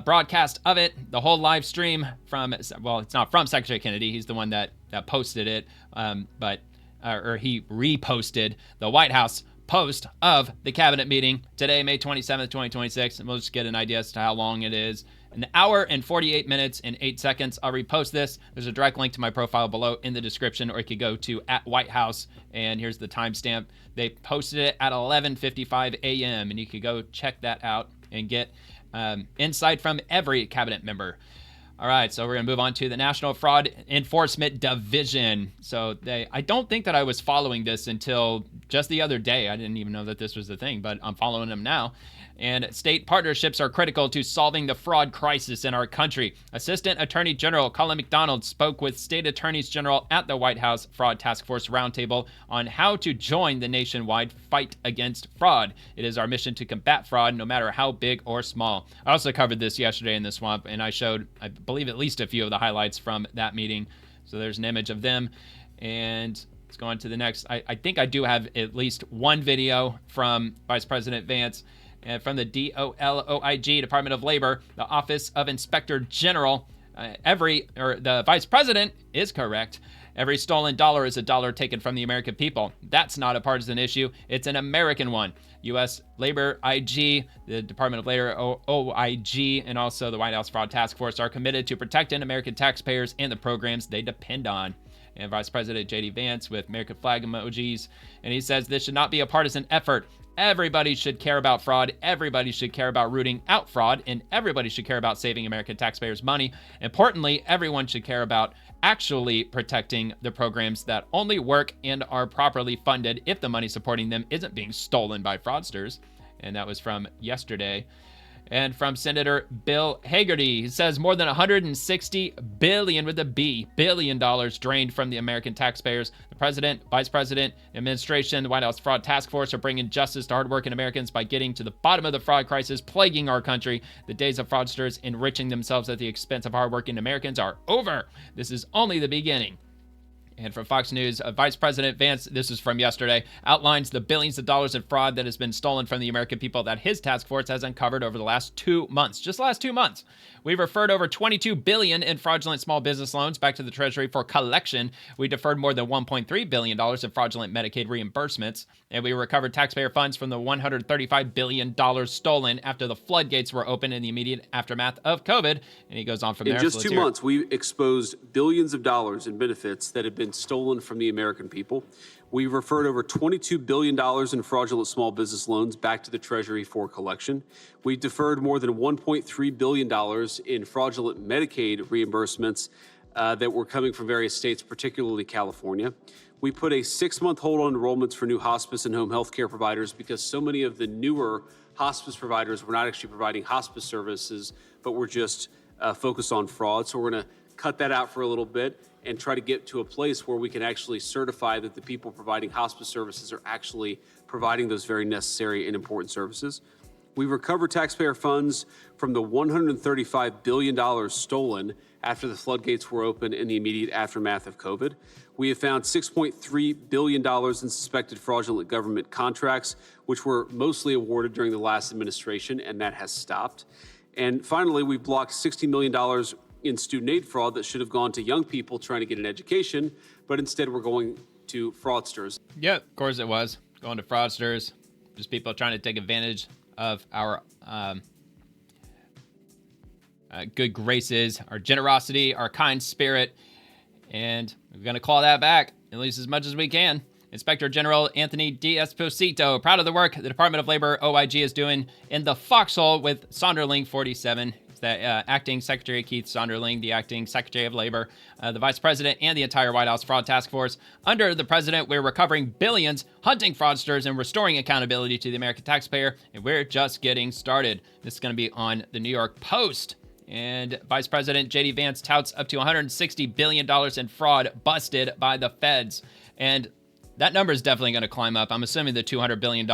broadcast of it, the whole live stream from, well, it's not from Secretary Kennedy. He's the one that posted it, or he reposted the White House post of the cabinet meeting today, May 27th, 2026. And we'll just get an idea as to how long it is. An hour and 48 minutes and 8 seconds. I'll repost this. There's a direct link to my profile below in the description, or you could go to @WhiteHouse, and here's the timestamp. They posted it at 11:55 a.m., and you could go check that out and get insight from every cabinet member. All right, so we're going to move on to the National Fraud Enforcement Division. So I don't think that I was following this until just the other day. I didn't even know that this was the thing, but I'm following them now. And state partnerships are critical to solving the fraud crisis in our country. Assistant Attorney General Colin McDonald spoke with state attorneys general at the White House Fraud Task Force Roundtable on how to join the nationwide fight against fraud. It is our mission to combat fraud, no matter how big or small. I also covered this yesterday in the Swamp, and I showed, I believe, at least a few of the highlights from that meeting. So there's an image of them. And let's go on to the next. I think I do have at least one video from Vice President Vance. And from the DOLOIG, Department of Labor, the Office of Inspector General, the Vice President is correct. Every stolen dollar is a dollar taken from the American people. That's not a partisan issue. It's an American one. U.S. Labor IG, the Department of Labor OIG, and also the White House Fraud Task Force are committed to protecting American taxpayers and the programs they depend on. And Vice President J.D. Vance with American flag emojis. And he says this should not be a partisan effort. Everybody should care about fraud. Everybody should care about rooting out fraud. And everybody should care about saving American taxpayers' money. Importantly, everyone should care about actually protecting the programs that only work and are properly funded if the money supporting them isn't being stolen by fraudsters. And that was from yesterday. And from Senator Bill Hagerty, he says more than $160 billion with a B, billion dollars drained from the American taxpayers. The president, vice president, administration, the White House Fraud Task Force are bringing justice to hardworking Americans by getting to the bottom of the fraud crisis plaguing our country. The days of fraudsters enriching themselves at the expense of hardworking Americans are over. This is only the beginning. And from Fox News, Vice President Vance, this is from yesterday, outlines the billions of dollars in fraud that has been stolen from the American people that his task force has uncovered over the last 2 months. Just the last 2 months. We've referred over $22 billion in fraudulent small business loans back to the Treasury for collection. We deferred more than $1.3 billion in fraudulent Medicaid reimbursements. And we recovered taxpayer funds from the $135 billion stolen after the floodgates were open in the immediate aftermath of COVID. And he goes on from there. In just 2 months, we exposed billions of dollars in benefits that have been stolen from the American people. We've referred over $22 billion in fraudulent small business loans back to the Treasury for collection. We deferred more than $1.3 billion in fraudulent Medicaid reimbursements that were coming from various states, particularly California. We put a 6-month hold on enrollments for new hospice and home health care providers because so many of the newer hospice providers were not actually providing hospice services, but were just focused on fraud. So we're going to cut that out for a little bit and try to get to a place where we can actually certify that the people providing hospice services are actually providing those very necessary and important services. We recovered taxpayer funds from the $135 billion stolen after the floodgates were open in the immediate aftermath of COVID. We have found $6.3 billion in suspected fraudulent government contracts, which were mostly awarded during the last administration, and that has stopped. And finally, we blocked $60 million in student aid fraud that should have gone to young people trying to get an education, but instead we're going to fraudsters. Yeah, of course it was. Going to fraudsters, just people trying to take advantage of our good graces, our generosity, our kind spirit, and we're going to claw that back, at least as much as we can. Inspector General Anthony D'Esposito, proud of the work the Department of Labor, OIG, is doing in the foxhole with Sonderling 47. The acting Secretary Keith Sonderling, the acting Secretary of Labor, the Vice President, and the entire White House Fraud Task Force. Under the President, we're recovering billions, hunting fraudsters, and restoring accountability to the American taxpayer, and we're just getting started. This is going to be on the New York Post. And Vice President J.D. Vance touts up to $160 billion in fraud busted by the feds. And that number is definitely going to climb up. I'm assuming the $200 billion,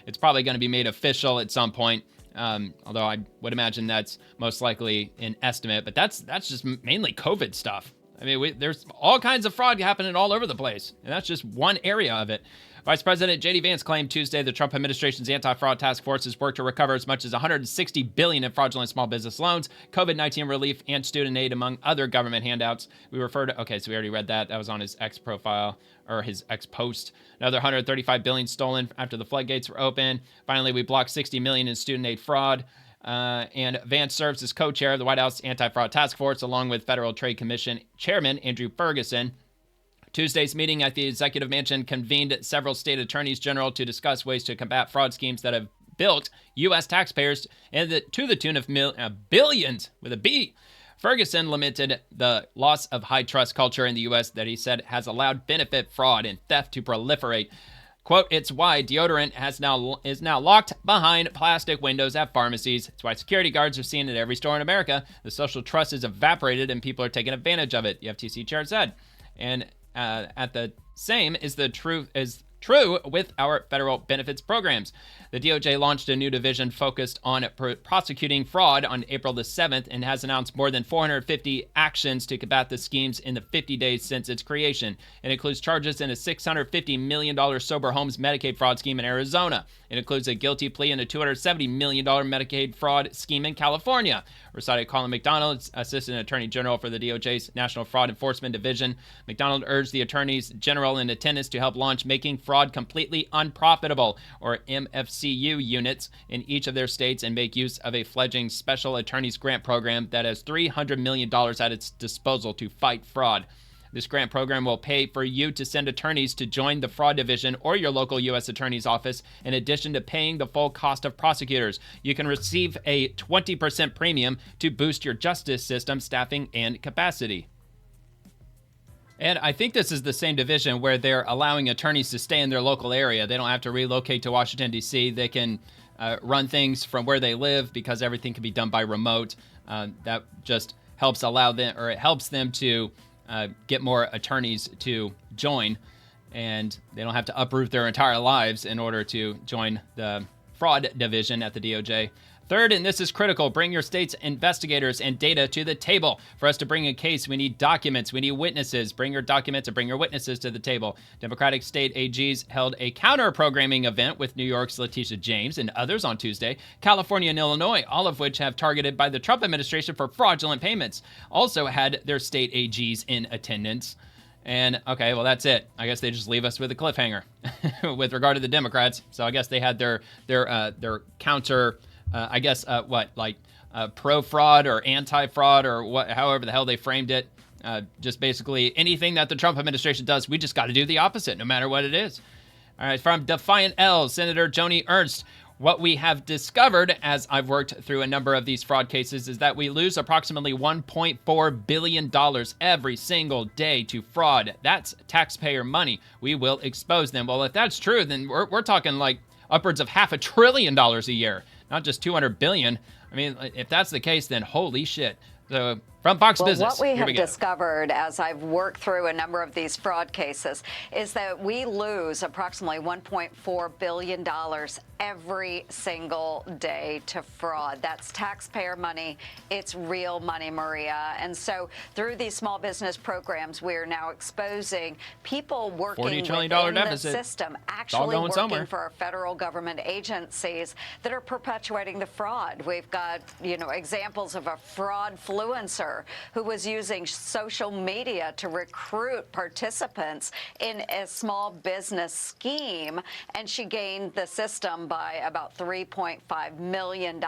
it's probably going to be made official at some point. Although I would imagine that's most likely an estimate, but that's just mainly COVID stuff. I mean, there's all kinds of fraud happening all over the place, and that's just one area of it. Vice President J.D. Vance claimed Tuesday the Trump administration's anti-fraud task force has worked to recover as much as $160 billion in fraudulent small business loans, COVID-19 relief, and student aid, among other government handouts. We refer to, okay, so we already read that. That was on his X profile, or his X post. Another $135 billion stolen after the floodgates were open. Finally, we blocked $60 million in student aid fraud. And Vance serves as co-chair of the White House Anti-Fraud Task Force, along with Federal Trade Commission Chairman Andrew Ferguson. Tuesday's meeting at the Executive Mansion convened several state attorneys general to discuss ways to combat fraud schemes that have bilked U.S. taxpayers to the tune of billions, with a B. Ferguson lamented the loss of high trust culture in the U.S. that he said has allowed benefit fraud and theft to proliferate. Quote, it's why deodorant is now locked behind plastic windows at pharmacies. It's why security guards are seen at every store in America. The social trust is evaporated and people are taking advantage of it, the FTC chair said. And at the same is true with our federal benefits programs. The DOJ launched a new division focused on prosecuting fraud on April the 7th and has announced more than 450 actions to combat the schemes in the 50 days since its creation. It includes charges in a $650 million sober homes Medicaid fraud scheme in Arizona. It includes a guilty plea in a $270 million Medicaid fraud scheme in California. Recited Colin McDonald, Assistant Attorney General for the DOJ's National Fraud Enforcement Division. McDonald urged the attorneys general in attendance to help launch Making Fraud Completely Unprofitable, or MFCU, units in each of their states and make use of a fledgling special attorneys grant program that has $300 million at its disposal to fight fraud. This grant program will pay for you to send attorneys to join the fraud division or your local U.S. Attorney's Office, in addition to paying the full cost of prosecutors. You can receive a 20% premium to boost your justice system staffing and capacity. And I think this is the same division where they're allowing attorneys to stay in their local area. They don't have to relocate to Washington, D.C. They can run things from where they live because everything can be done by remote. That just helps it helps them to get more attorneys to join, and they don't have to uproot their entire lives in order to join the fraud division at the DOJ. Third, and this is critical, bring your state's investigators and data to the table. For us to bring a case, we need documents, we need witnesses. Bring your documents and bring your witnesses to the table. Democratic state AGs held a counter-programming event with New York's Letitia James and others on Tuesday. California and Illinois, all of which have targeted by the Trump administration for fraudulent payments, also had their state AGs in attendance. And, okay, well, that's it. I guess they just leave us with a cliffhanger with regard to the Democrats. So I guess they had their counter... pro-fraud or anti-fraud or however the hell they framed it. Just basically anything that the Trump administration does, we just got to do the opposite, no matter what it is. All right, from Defiant L, Senator Joni Ernst. What we have discovered as I've worked through a number of these fraud cases is that we lose approximately $1.4 billion every single day to fraud. That's taxpayer money. We will expose them. Well, if that's true, then we're talking like upwards of $500 billion a year. Not just $200 billion. I mean, if that's the case, then holy shit. So from Fox Business, what we have discovered as I've worked through a number of these fraud cases is that we lose approximately $1.4 billion every single day to fraud. That's taxpayer money. It's real money, Maria. And so through these small business programs, we're now exposing people working within the system, actually working for our federal government agencies that are perpetuating the fraud. We've got, examples of a fraudfluencer who was using social media to recruit participants in a small business scheme, and she gained the system by about $3.5 million.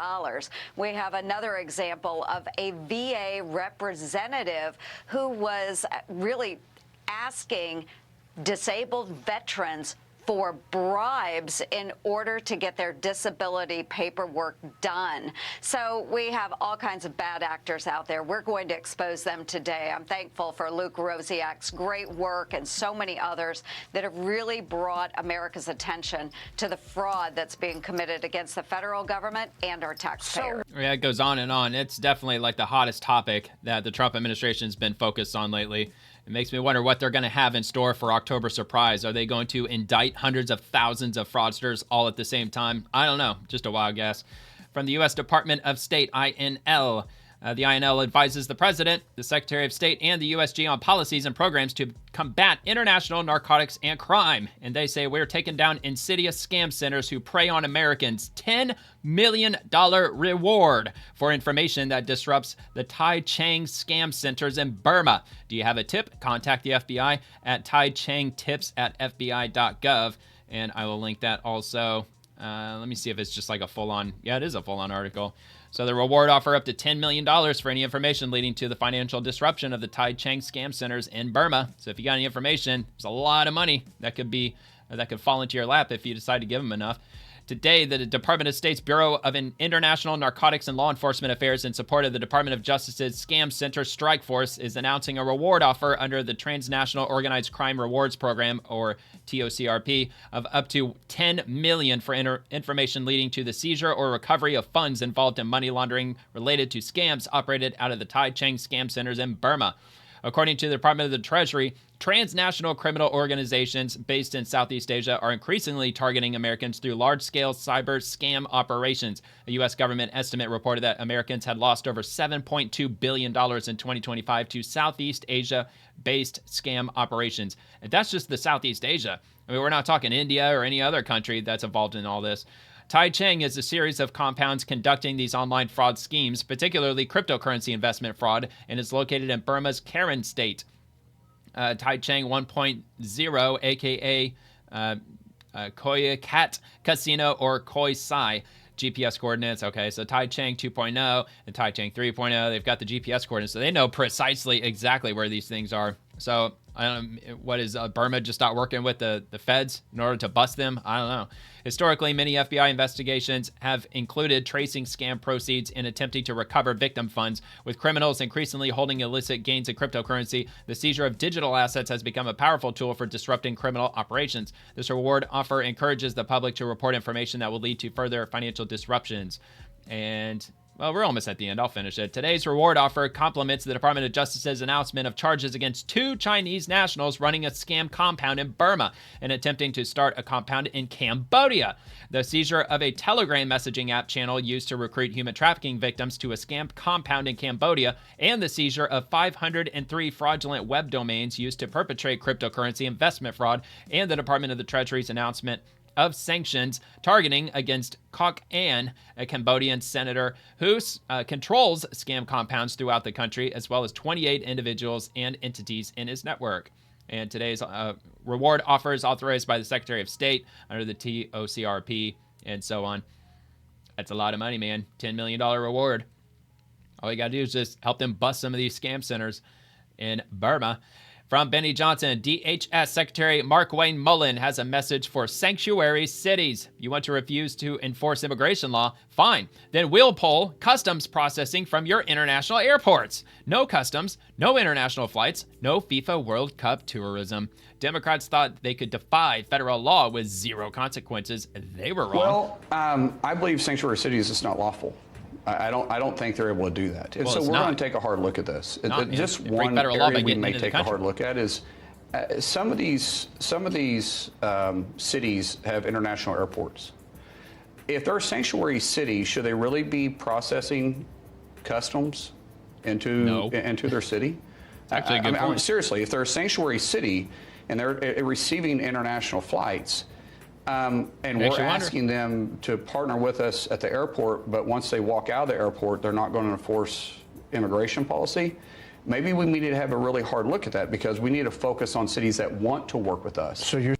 We have another example of a VA representative who was really asking disabled veterans for bribes in order to get their disability paperwork done. So we have all kinds of bad actors out there. We're going to expose them today. I'm thankful for Luke Rosiak's great work and so many others that have really brought America's attention to the fraud that's being committed against the federal government and our taxpayers. Yeah, it goes on and on. It's definitely like the hottest topic that the Trump administration has been focused on lately. It makes me wonder what they're going to have in store for October surprise. Are they going to indict hundreds of thousands of fraudsters all at the same time? I don't know. Just a wild guess. From the U.S. Department of State, INL. The INL advises the President, the Secretary of State, and the USG on policies and programs to combat international narcotics and crime. And they say we're taking down insidious scam centers who prey on Americans. $10 million reward for information that disrupts the Tai Chang scam centers in Burma. Do you have a tip? Contact the FBI at taichangtips@fbi.gov. And I will link that also. Let me see if it's just like a full-on. Yeah, it is a full-on article. So the reward offer up to $10 million for any information leading to the financial disruption of the Tai Chang scam centers in Burma. So if you got any information, there's a lot of money that could fall into your lap if you decide to give them enough. Today, the Department of State's Bureau of International Narcotics and Law Enforcement Affairs, in support of the Department of Justice's Scam Center Strike Force, is announcing a reward offer under the Transnational Organized Crime Rewards Program, or TOCRP, of up to $10 million for information leading to the seizure or recovery of funds involved in money laundering related to scams operated out of the Tai Chang scam centers in Burma. According to the Department of the Treasury, transnational criminal organizations based in Southeast Asia are increasingly targeting Americans through large-scale cyber scam operations. A U.S. government estimate reported that Americans had lost over $7.2 billion in 2025 to Southeast Asia-based scam operations. And that's just the Southeast Asia. I mean, we're not talking India or any other country that's involved in all this. Tai Chang is a series of compounds conducting these online fraud schemes, particularly cryptocurrency investment fraud, and is located in Burma's Karen state. Tai Chang 1.0, a.k.a. Koya Cat Casino or Koi Sai. GPS coordinates. Okay, so Tai Chang 2.0 and Tai Chang 3.0, they've got the GPS coordinates, so they know precisely exactly where these things are. So What is Burma just not working with the feds in order to bust them? I don't know. Historically, many FBI investigations have included tracing scam proceeds and attempting to recover victim funds. With criminals increasingly holding illicit gains in cryptocurrency, the seizure of digital assets has become a powerful tool for disrupting criminal operations. This reward offer encourages the public to report information that will lead to further financial disruptions. And well, we're almost at the end. I'll finish it. Today's reward offer complements the Department of Justice's announcement of charges against 2 Chinese nationals running a scam compound in Burma and attempting to start a compound in Cambodia. The seizure of a Telegram messaging app channel used to recruit human trafficking victims to a scam compound in Cambodia, and the seizure of 503 fraudulent web domains used to perpetrate cryptocurrency investment fraud, and the Department of the Treasury's announcement of sanctions targeting against Kok An, a Cambodian senator who controls scam compounds throughout the country, as well as 28 individuals and entities in his network. And today's reward offer is authorized by the Secretary of State under the TOCRP and so on. That's a lot of money, man. $10 million reward. All you got to do is just help them bust some of these scam centers in Burma. From Benny Johnson, DHS Secretary Markwayne Mullin has a message for sanctuary cities. You want to refuse to enforce immigration law? Fine. Then we'll pull customs processing from your international airports. No customs, no international flights, no FIFA World Cup tourism. Democrats thought they could defy federal law with zero consequences. They were wrong. Well, I believe sanctuary cities is not lawful. I don't think they're able to do that. And so we're going to take a hard look at this. Just one area we may take a hard look at is some of these cities have international airports. If they're a sanctuary city, should they really be processing customs into their city? Actually, a good point. Seriously, if they're a sanctuary city and they're receiving international flights, and we're asking them to partner with us at the airport, but once they walk out of the airport, they're not going to enforce immigration policy. Maybe we need to have a really hard look at that, because we need to focus on cities that want to work with us. So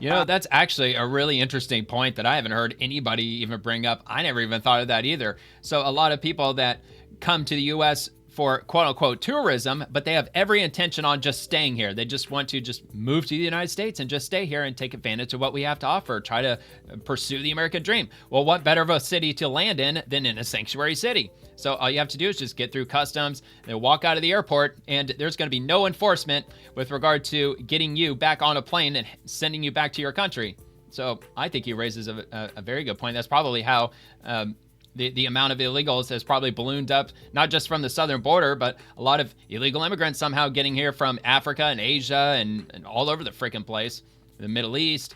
that's actually a really interesting point that I haven't heard anybody even bring up. I never even thought of that either. So a lot of people that come to the U.S. for quote-unquote tourism, but they have every intention on just staying here. They just want to just move to the United States and just stay here and take advantage of what we have to offer, try to pursue the American dream. Well, what better of a city to land in than in a sanctuary city? So all you have to do is just get through customs, then walk out of the airport, and there's going to be no enforcement with regard to getting you back on a plane and sending you back to your country. So I think he raises a very good point. That's probably how the amount of illegals has probably ballooned up, not just from the southern border, but a lot of illegal immigrants somehow getting here from Africa and Asia and all over the freaking place, the Middle East.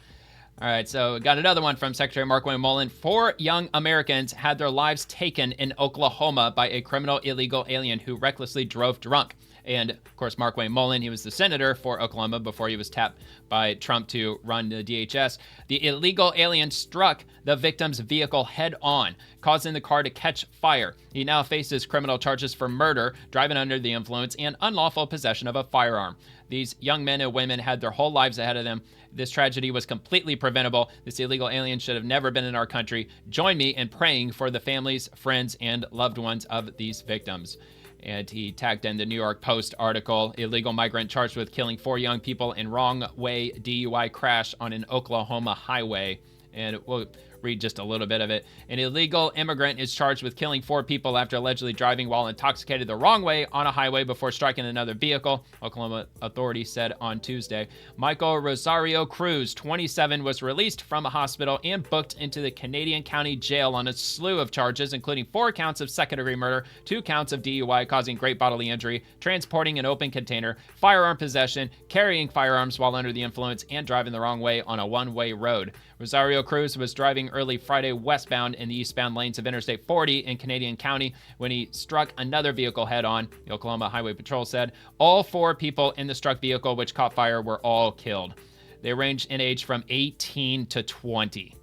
All right, so got another one from Secretary Markwayne Mullin. 4 young Americans had their lives taken in Oklahoma by a criminal illegal alien who recklessly drove drunk. And, of course, Markwayne Mullin, he was the senator for Oklahoma before he was tapped by Trump to run the DHS. The illegal alien struck the victim's vehicle head on, causing the car to catch fire. He now faces criminal charges for murder, driving under the influence, and unlawful possession of a firearm. These young men and women had their whole lives ahead of them. This tragedy was completely preventable. This illegal alien should have never been in our country. Join me in praying for the families, friends, and loved ones of these victims. And he tagged in the New York Post article, illegal migrant charged with killing 4 young people in wrong-way DUI crash on an Oklahoma highway. And we'll read just a little bit of it. An illegal immigrant is charged with killing 4 people after allegedly driving while intoxicated the wrong way on a highway before striking another vehicle, Oklahoma authorities said on Tuesday. Michael Rosario Cruz, 27, was released from a hospital and booked into the Canadian County Jail on a slew of charges, including 4 counts of second-degree murder, 2 counts of DUI causing great bodily injury, transporting an open container, firearm possession, carrying firearms while under the influence, and driving the wrong way on a one-way road. Rosario Cruz was driving early Friday westbound in the eastbound lanes of Interstate 40 in Canadian County when he struck another vehicle head-on, the Oklahoma Highway Patrol said. All 4 people in the struck vehicle, which caught fire, were all killed. They ranged in age from 18 to 20.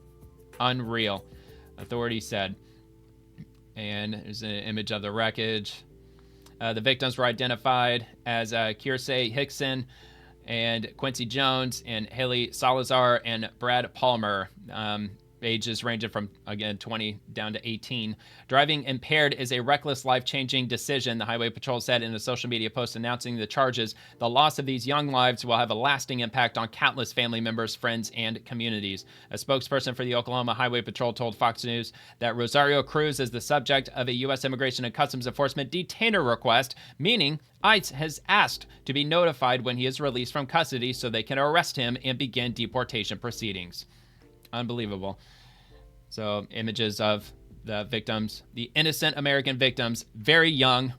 Unreal, authorities said. And there's an image of the wreckage. The victims were identified as Kiersey Hickson and Quincy Jones and Haley Salazar and Brad Palmer. ages ranging from, again, 20 down to 18. Driving impaired is a reckless, life-changing decision, the Highway Patrol said in a social media post announcing the charges. The loss of these young lives will have a lasting impact on countless family members, friends, and communities. A spokesperson for the Oklahoma Highway Patrol told Fox News that Rosario Cruz is the subject of a U.S. Immigration and Customs Enforcement detainer request, meaning ICE has asked to be notified when he is released from custody so they can arrest him and begin deportation proceedings. Unbelievable. So images of the victims, the innocent American victims, very young,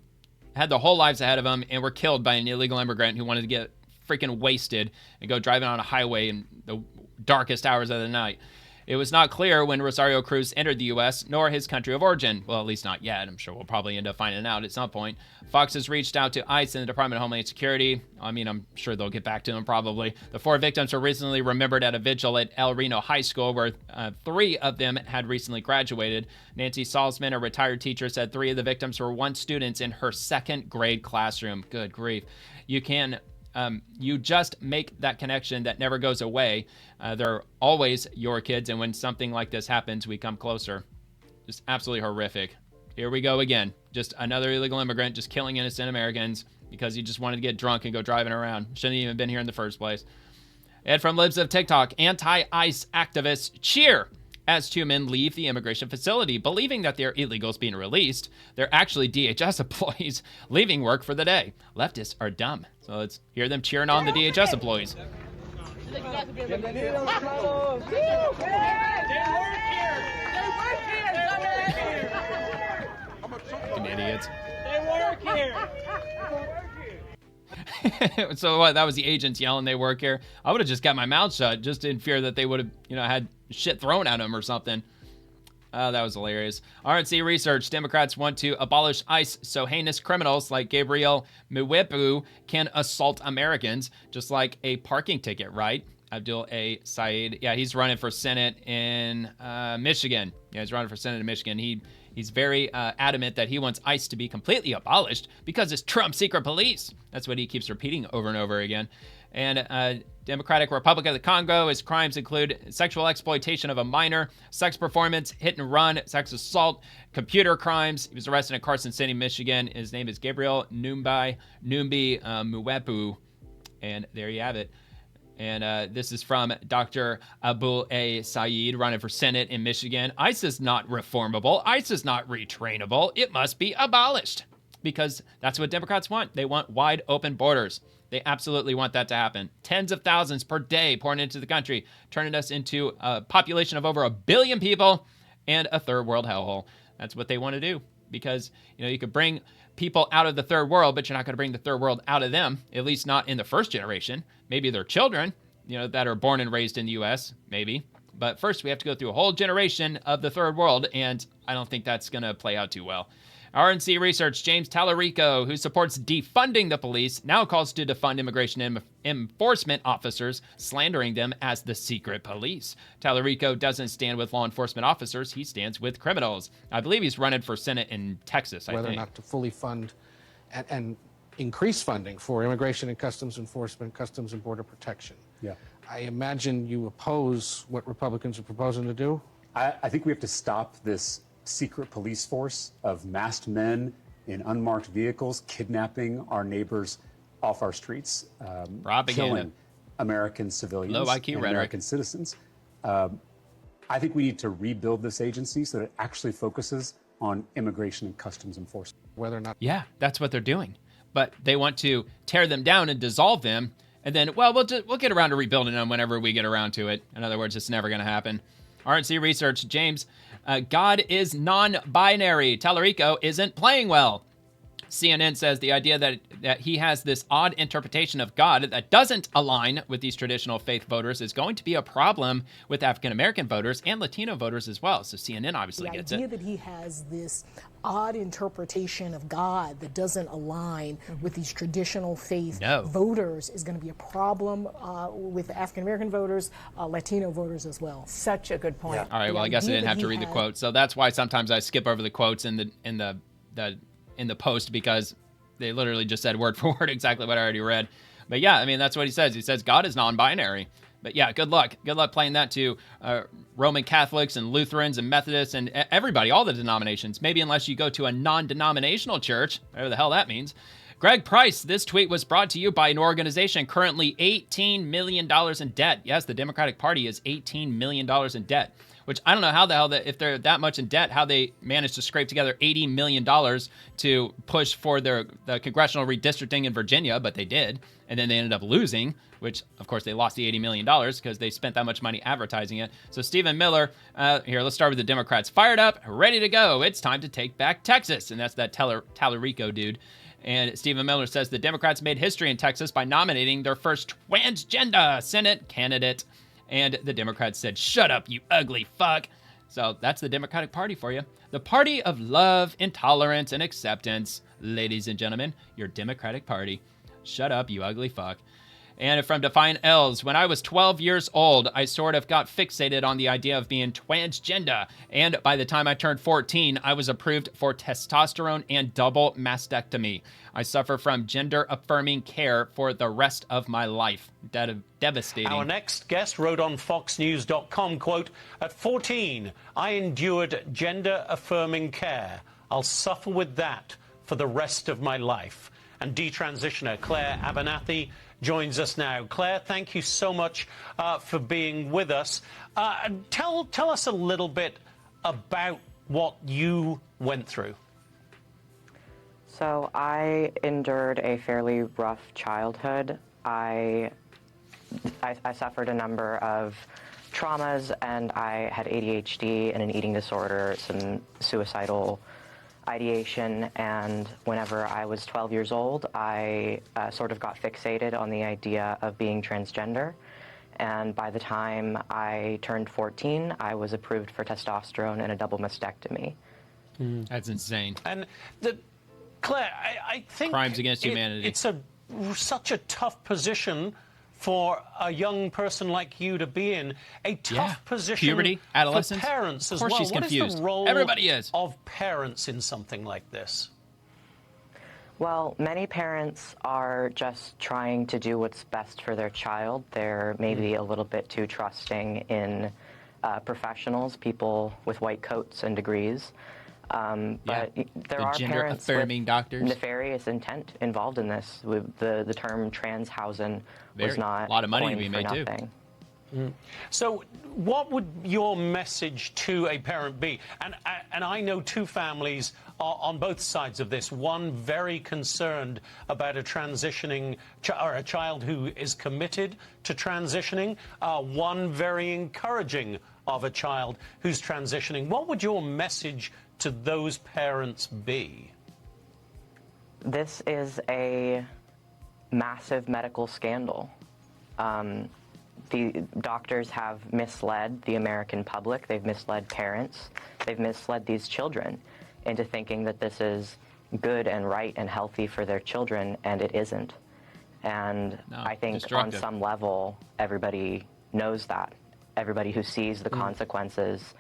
had their whole lives ahead of them, and were killed by an illegal immigrant who wanted to get freaking wasted and go driving on a highway in the darkest hours of the night. It was not clear when Rosario Cruz entered the U.S., nor his country of origin. Well, at least not yet. I'm sure we'll probably end up finding out at some point. Fox has reached out to ICE and the Department of Homeland Security. I mean, I'm sure they'll get back to him probably. The 4 victims were recently remembered at a vigil at El Reno High School, where 3 of them had recently graduated. Nancy Salzman, a retired teacher, said 3 of the victims were once students in her 2nd grade classroom. Good grief. You just make that connection that never goes away. They're always your kids, and when something like this happens, we come closer. Just absolutely horrific. Here we go again. Just another illegal immigrant just killing innocent Americans because he just wanted to get drunk and go driving around. Shouldn't even been here in the first place. And from Libs of TikTok, anti-ICE activists cheer as 2 men leave the immigration facility, believing that they're illegals being released. They're actually DHS employees leaving work for the day. Leftists are dumb. So let's hear them cheering on the DHS employees. Fucking idiots. They work here. So what? That was the agents yelling they work here. I would have just got my mouth shut, just in fear that they would have, had shit thrown at them or something. That was hilarious. RNC research: Democrats want to abolish ICE so heinous criminals like Gabriel Muwepu can assault Americans, just like a parking ticket, right? Abdul A. Said. Yeah, he's running for Senate in Michigan. Yeah, he's running for Senate in Michigan. He's very adamant that he wants ICE to be completely abolished because it's Trump's secret police. That's what he keeps repeating over and over again. And Democratic Republic of the Congo, his crimes include sexual exploitation of a minor, sex performance, hit and run, sex assault, computer crimes. He was arrested in Carson City, Michigan. His name is Gabriel Numbi Muwepu. And there you have it. And this is from Dr. Abul A. Said, running for Senate in Michigan. ICE is not reformable. ICE is not retrainable. It must be abolished, because that's what Democrats want. They want wide open borders. They absolutely want that to happen. Tens of thousands per day pouring into the country, turning us into a population of over 1 billion people and a third world hellhole. That's what they want to do, because you could bring people out of the third world, but you're not going to bring the third world out of them, at least not in the first generation. Maybe their children, that are born and raised in the U.S., maybe. But first, we have to go through a whole generation of the third world, and I don't think that's going to play out too well. RNC research: James Tallarico, who supports defunding the police, now calls to defund immigration enforcement officers, slandering them as the secret police. Tallarico doesn't stand with law enforcement officers. He stands with criminals. I believe he's running for Senate in Texas, Whether or not to fully fund and increase funding for immigration and customs enforcement, customs and border protection. Yeah. I imagine you oppose what Republicans are proposing to do? I think we have to stop this secret police force of masked men in unmarked vehicles kidnapping our neighbors off our streets, killing American civilians, low IQ and rhetoric. American citizens. I think we need to rebuild this agency so that it actually focuses on immigration and customs enforcement. Whether or not... Yeah, that's what they're doing. But they want to tear them down and dissolve them, and then, we'll get around to rebuilding them whenever we get around to it. In other words, it's never going to happen. RNC research: James, God is non-binary. Tallarico isn't playing well. CNN says the idea that he has this odd interpretation of God that doesn't align with these traditional faith voters is going to be a problem with African-American voters and Latino voters as well. So CNN obviously gets it. The idea that he has this odd interpretation of God that doesn't align with these traditional faith voters is going to be a problem with African-American voters, Latino voters as well. Such a good point. Yeah. All right, well, I guess I didn't have to read the quote. So that's why sometimes I skip over the quotes in the post, because they literally just said word for word exactly what I already read. But yeah, I mean, that's what he says. He says God is non-binary. But yeah, good luck. Good luck playing that to Roman Catholics and Lutherans and Methodists and everybody, all the denominations. Maybe unless you go to a non-denominational church, whatever the hell that means. Greg Price, this tweet was brought to you by an organization currently $18 million in debt. Yes, the Democratic Party is $18 million in debt, which I don't know how the hell, if they're that much in debt, how they managed to scrape together $80 million to push for the congressional redistricting in Virginia, but they did. And then they ended up losing, which, of course, they lost the $80 million because they spent that much money advertising it. So Stephen Miller, here, let's start with the Democrats. Fired up, ready to go. It's time to take back Texas. And that's that Tallarico dude. And Stephen Miller says the Democrats made history in Texas by nominating their first transgender Senate candidate. And the Democrats said, shut up, you ugly fuck. So that's the Democratic Party for you. The party of love, intolerance, and acceptance. Ladies and gentlemen, your Democratic Party. Shut up, you ugly fuck. And from Defiant L's, when I was 12 years old, I sort of got fixated on the idea of being transgender. And by the time I turned 14, I was approved for testosterone and double mastectomy. I suffer from gender-affirming care for the rest of my life. Devastating. Our next guest wrote on FoxNews.com, quote, at 14, I endured gender-affirming care. I'll suffer with that for the rest of my life. And detransitioner Claire Abernathy joins us now. Claire, thank you so much for being with us. Tell us a little bit about what you went through. So I endured a fairly rough childhood. I suffered a number of traumas, and I had ADHD and an eating disorder, some suicidal ideation, and whenever I was 12 years old, I sort of got fixated on the idea of being transgender. And by the time I turned 14, I was approved for testosterone and a double mastectomy. That's insane. And Claire, I think crimes against humanity. It's such a tough position for a young person like you to be in, a tough position puberty, adolescence, for parents as well. Of course she's confused. What is the role Everybody is. of parents in something like this? Well, many parents are just trying to do what's best for their child. They're maybe a little bit too trusting in professionals, people with white coats and degrees. But there are parents with doctors. Nefarious intent involved in this. The term transhausen was not a lot of money to be coined made for nothing. too. So what would your message to a parent be? And I know two families on both sides of this. One very concerned about a transitioning or a child who is committed to transitioning. One very encouraging of a child who's transitioning. What would your message to those parents be? This is a massive medical scandal. The doctors have misled the American public. They've misled parents. They've misled these children into thinking that this is good and right and healthy for their children, and it isn't. And I think on some level, everybody knows that. Everybody who sees the consequences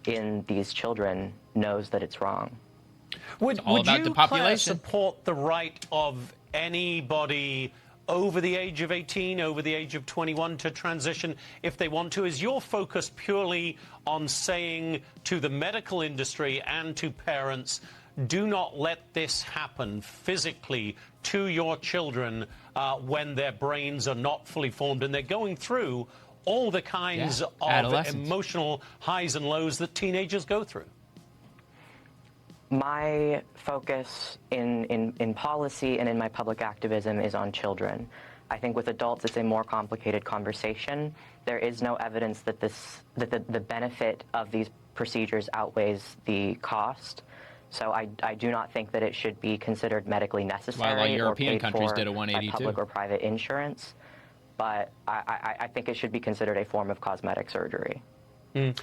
in these children knows that it's wrong. Would you, Claire, support the right of anybody over the age of 18, over the age of 21 to transition if they want to? Is your focus purely on saying to the medical industry and to parents, do not let this happen physically to your children when their brains are not fully formed and they're going through all the kinds of emotional highs and lows that teenagers go through? My focus in policy and in my public activism is on children. I think with adults it's a more complicated conversation. There is no evidence that the benefit of these procedures outweighs the cost. So I do not think that it should be considered medically necessary While European or paid countries for did a by 182. public or private insurance. But I think it should be considered a form of cosmetic surgery. Do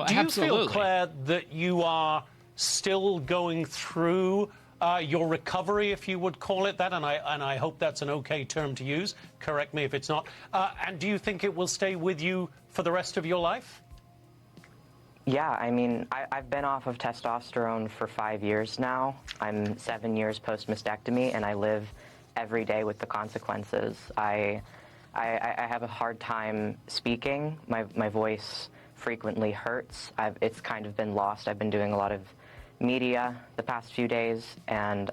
you feel, Claire, that you are still going through your recovery, if you would call it that? And I hope that's an okay term to use. Correct me if it's not. And do you think it will stay with you for the rest of your life? Yeah, I mean, I've been off of testosterone for 5 years now. I'm 7 years post-mastectomy, and I live every day with the consequences. I I have a hard time speaking. My voice frequently hurts. It's kind of been lost. I've been doing a lot of media the past few days, and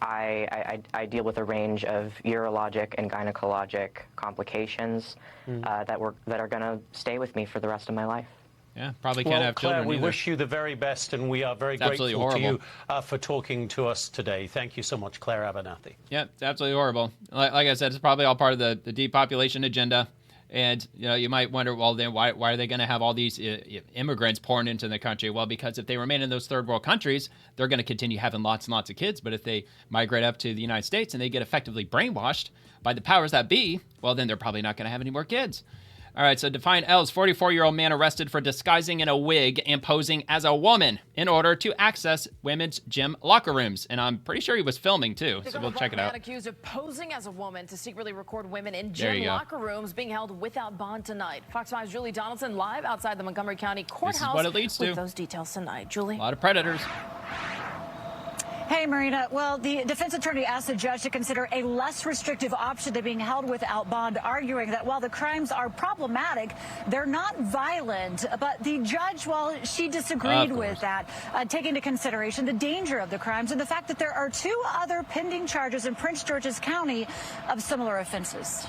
I deal with a range of urologic and gynecologic complications that are going to stay with me for the rest of my life. Yeah, probably can't have Claire, children we either. wish you the very best, and we are very grateful to you for talking to us today. Thank you so much, Claire Abernathy. Yeah, it's absolutely horrible. Like I said, it's probably all part of the depopulation agenda. And, you might wonder, well, then why are they going to have all these immigrants pouring into the country? Well, because if they remain in those third world countries, they're going to continue having lots and lots of kids. But if they migrate up to the United States and they get effectively brainwashed by the powers that be, well, then they're probably not going to have any more kids. All right, so Defiant L's 44-year-old man arrested for disguising in a wig and posing as a woman in order to access women's gym locker rooms. And I'm pretty sure he was filming, too, so we'll check it out. Man accused of posing as a woman to secretly record women in gym locker rooms being held without bond tonight. Fox 5's Julie Donaldson live outside the Montgomery County Courthouse. This is what it leads to. With those details tonight. Julie? A lot of predators. Hey, Marina. Well, the defense attorney asked the judge to consider a less restrictive option to being held without bond, arguing that while the crimes are problematic, they're not violent. But the judge, well, she disagreed with that, taking into consideration the danger of the crimes and the fact that there are 2 other pending charges in Prince George's County of similar offenses.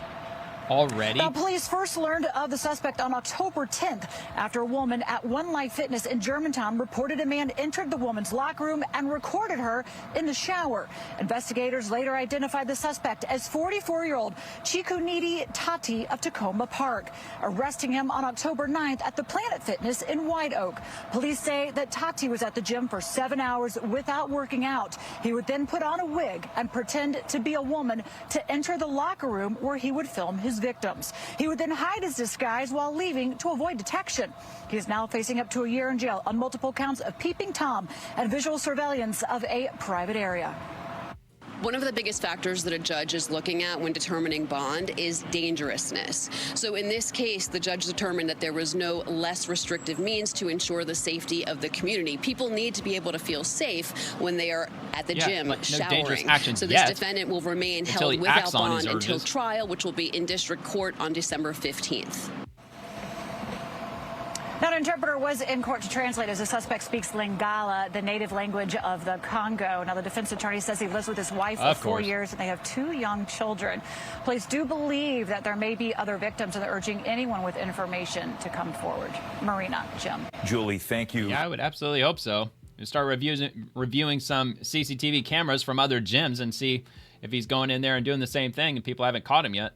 Already? Now, police first learned of the suspect on October 10th after a woman at One Life Fitness in Germantown reported a man entered the woman's locker room and recorded her in the shower. Investigators later identified the suspect as 44-year-old Chikunidi Tati of Tacoma Park, arresting him on October 9th at the Planet Fitness in White Oak. Police say that Tati was at the gym for 7 hours without working out. He would then put on a wig and pretend to be a woman to enter the locker room where he would film his victims. He would then hide his disguise while leaving to avoid detection. He is now facing up to a year in jail on multiple counts of peeping Tom and visual surveillance of a private area. One of the biggest factors that a judge is looking at when determining bond is dangerousness. So in this case, the judge determined that there was no less restrictive means to ensure the safety of the community. People need to be able to feel safe when they are at the gym showering. So this defendant will remain held without bond until trial, which will be in district court on December 15th. Now, an interpreter was in court to translate as the suspect speaks Lingala, the native language of the Congo. Now, the defense attorney says he lives with his wife for 4 years and they have 2 young children. Police do believe that there may be other victims and they're urging anyone with information to come forward. Marina, Jim. Julie, thank you. Yeah, I would absolutely hope so. Start reviewing some CCTV cameras from other gyms and see if he's going in there and doing the same thing and people haven't caught him yet.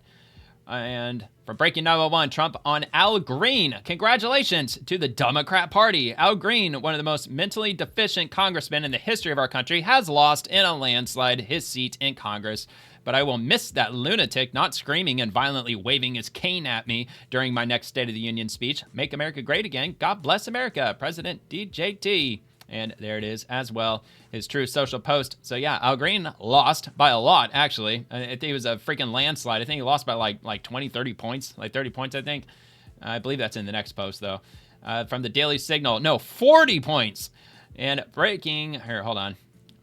And from Breaking 911, Trump on Al Green. Congratulations to the Democrat Party. Al Green, one of the most mentally deficient congressmen in the history of our country, has lost in a landslide his seat in Congress. But I will miss that lunatic not screaming and violently waving his cane at me during my next State of the Union speech. Make America great again. God bless America. President DJT. And there it is as well, his true social post. So yeah, Al Green lost by a lot, actually. I think it was a freaking landslide. I think he lost by like 20, 30 points. Like 30 points, I think. I believe that's in the next post, though. From the Daily Signal. No, 40 points. And breaking, here, hold on.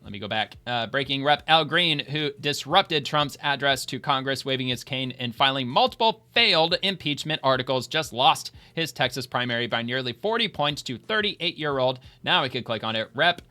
Let me go back. Breaking Rep. Al Green, who disrupted Trump's address to Congress, waving his cane and filing multiple failed impeachment articles, just lost his Texas primary by nearly 40 points to 38-year-old. Now we could click on it. Rep.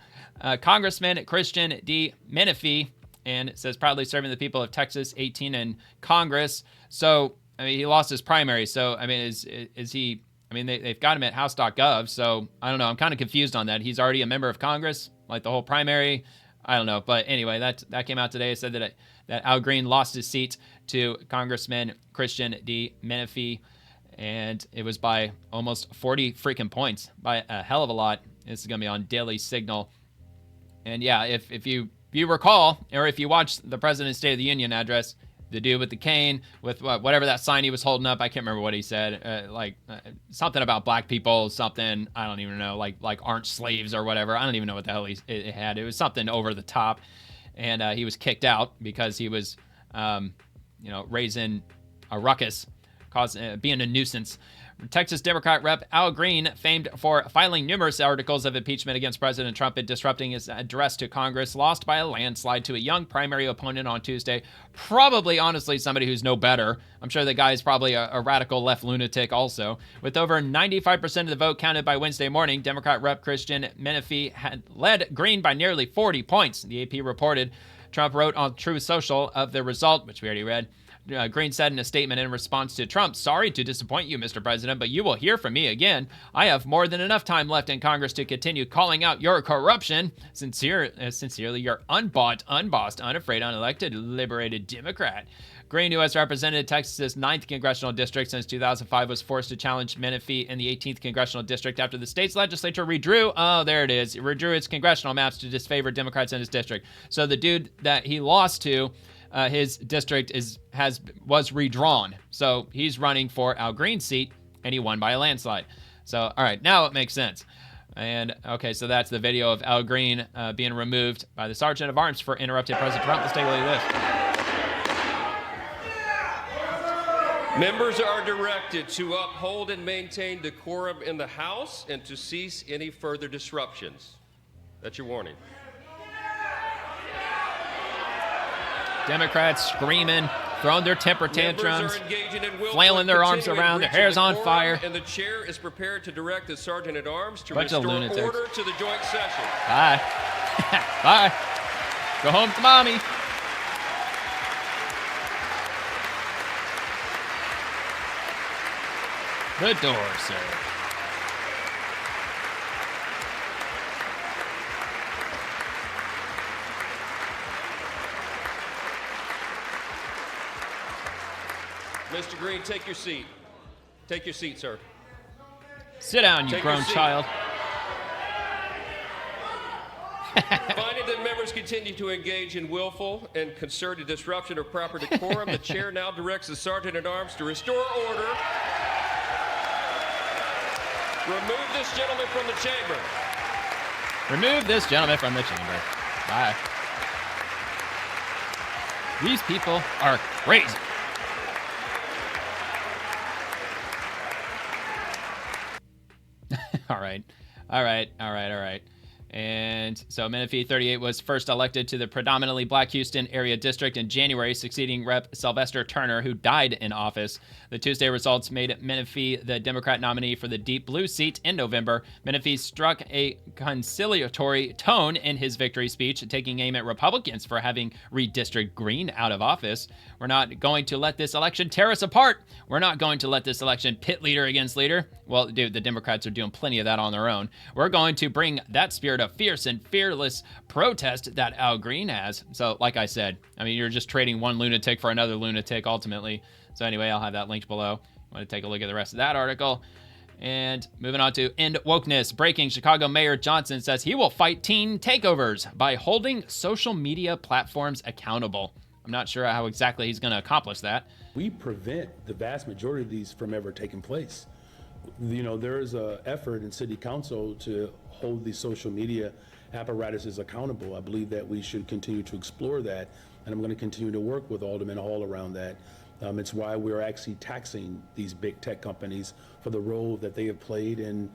Congressman Christian D. Menifee, and it says proudly serving the people of Texas, 18 in Congress. So, I mean, he lost his primary. So, I mean, is he... I mean, they've got him at house.gov, so I don't know. I'm kind of confused on that. He's already a member of Congress, like the whole primary. I don't know. But anyway, that came out today. It said that Al Green lost his seat to Congressman Christian D. Menifee, and it was by almost 40 freaking points, by a hell of a lot. This is going to be on Daily Signal. And yeah, if you recall, or if you watch the President's State of the Union address, the dude with the cane, with whatever that sign he was holding up, I can't remember what he said, something about black people, something, I don't even know, like aren't slaves or whatever. I don't even know what the hell it had. It was something over the top, and he was kicked out because he was, raising a ruckus, being a nuisance, Texas Democrat Rep. Al Green, famed for filing numerous articles of impeachment against President Trump and disrupting his address to Congress, lost by a landslide to a young primary opponent on Tuesday. Probably, honestly, somebody who's no better. I'm sure the guy is probably a radical left lunatic also. With over 95% of the vote counted by Wednesday morning, Democrat Rep. Christian Menefee had led Green by nearly 40 points, the AP reported. Trump wrote on Truth Social of the result, which we already read. Green said in a statement in response to Trump, "Sorry to disappoint you, Mr. President, but you will hear from me again. I have more than enough time left in Congress to continue calling out your corruption. Sincerely, your unbought, unbossed, unafraid, unelected, liberated Democrat." Green, who has represented Texas's 9th congressional district since 2005, was forced to challenge Menefee in the 18th congressional district after the state's legislature redrew its congressional maps to disfavor Democrats in his district. So the dude that he lost to, his district was redrawn. So he's running for Al Green's seat, and he won by a landslide. So, all right, now it makes sense. And, okay, so that's the video of Al Green being removed by the Sergeant of Arms for interrupting President Trump. Let's take a look at this. Members are directed to uphold and maintain decorum in the House and to cease any further disruptions. That's your warning. Democrats screaming, throwing their temper tantrums, flailing their arms around, their hair's on fire. And the chair is prepared to direct the Sergeant at Arms to restore order to the joint session. Bye. Bye. Go home to mommy. The door, sir. Mr. Green, take your seat. Take your seat, sir. Sit down, you grown child. Finding that members continue to engage in willful and concerted disruption of proper decorum, the chair now directs the Sergeant at Arms to restore order. Remove this gentleman from the chamber. Remove this gentleman from the chamber. Bye. These people are crazy. All right. And so Menefee, 38, was first elected to the predominantly black Houston area district in January, succeeding Rep. Sylvester Turner, who died in office. The Tuesday results made Menefee the Democrat nominee for the deep blue seat in November. Menefee struck a conciliatory tone in his victory speech, taking aim at Republicans for having redistricted Green out of office. "We're not going to let this election tear us apart. We're not going to let this election pit leader against leader." Well, dude, the Democrats are doing plenty of that on their own. "We're going to bring that spirit of fierce and fearless protest that Al Green has." So, like I said, I mean, you're just trading one lunatic for another lunatic ultimately. So anyway, I'll have that linked below. Want to take a look at the rest of that article. And moving on to End Wokeness. Breaking, Chicago Mayor Johnson says he will fight teen takeovers by holding social media platforms accountable. I'm not sure how exactly he's going to accomplish that. We prevent the vast majority of these from ever taking place. You know, there is an effort in City Council to hold the social media apparatuses accountable. I believe that we should continue to explore that, and I'm going to continue to work with Alderman Hall around that. It's why we're actually taxing these big tech companies for the role that they have played in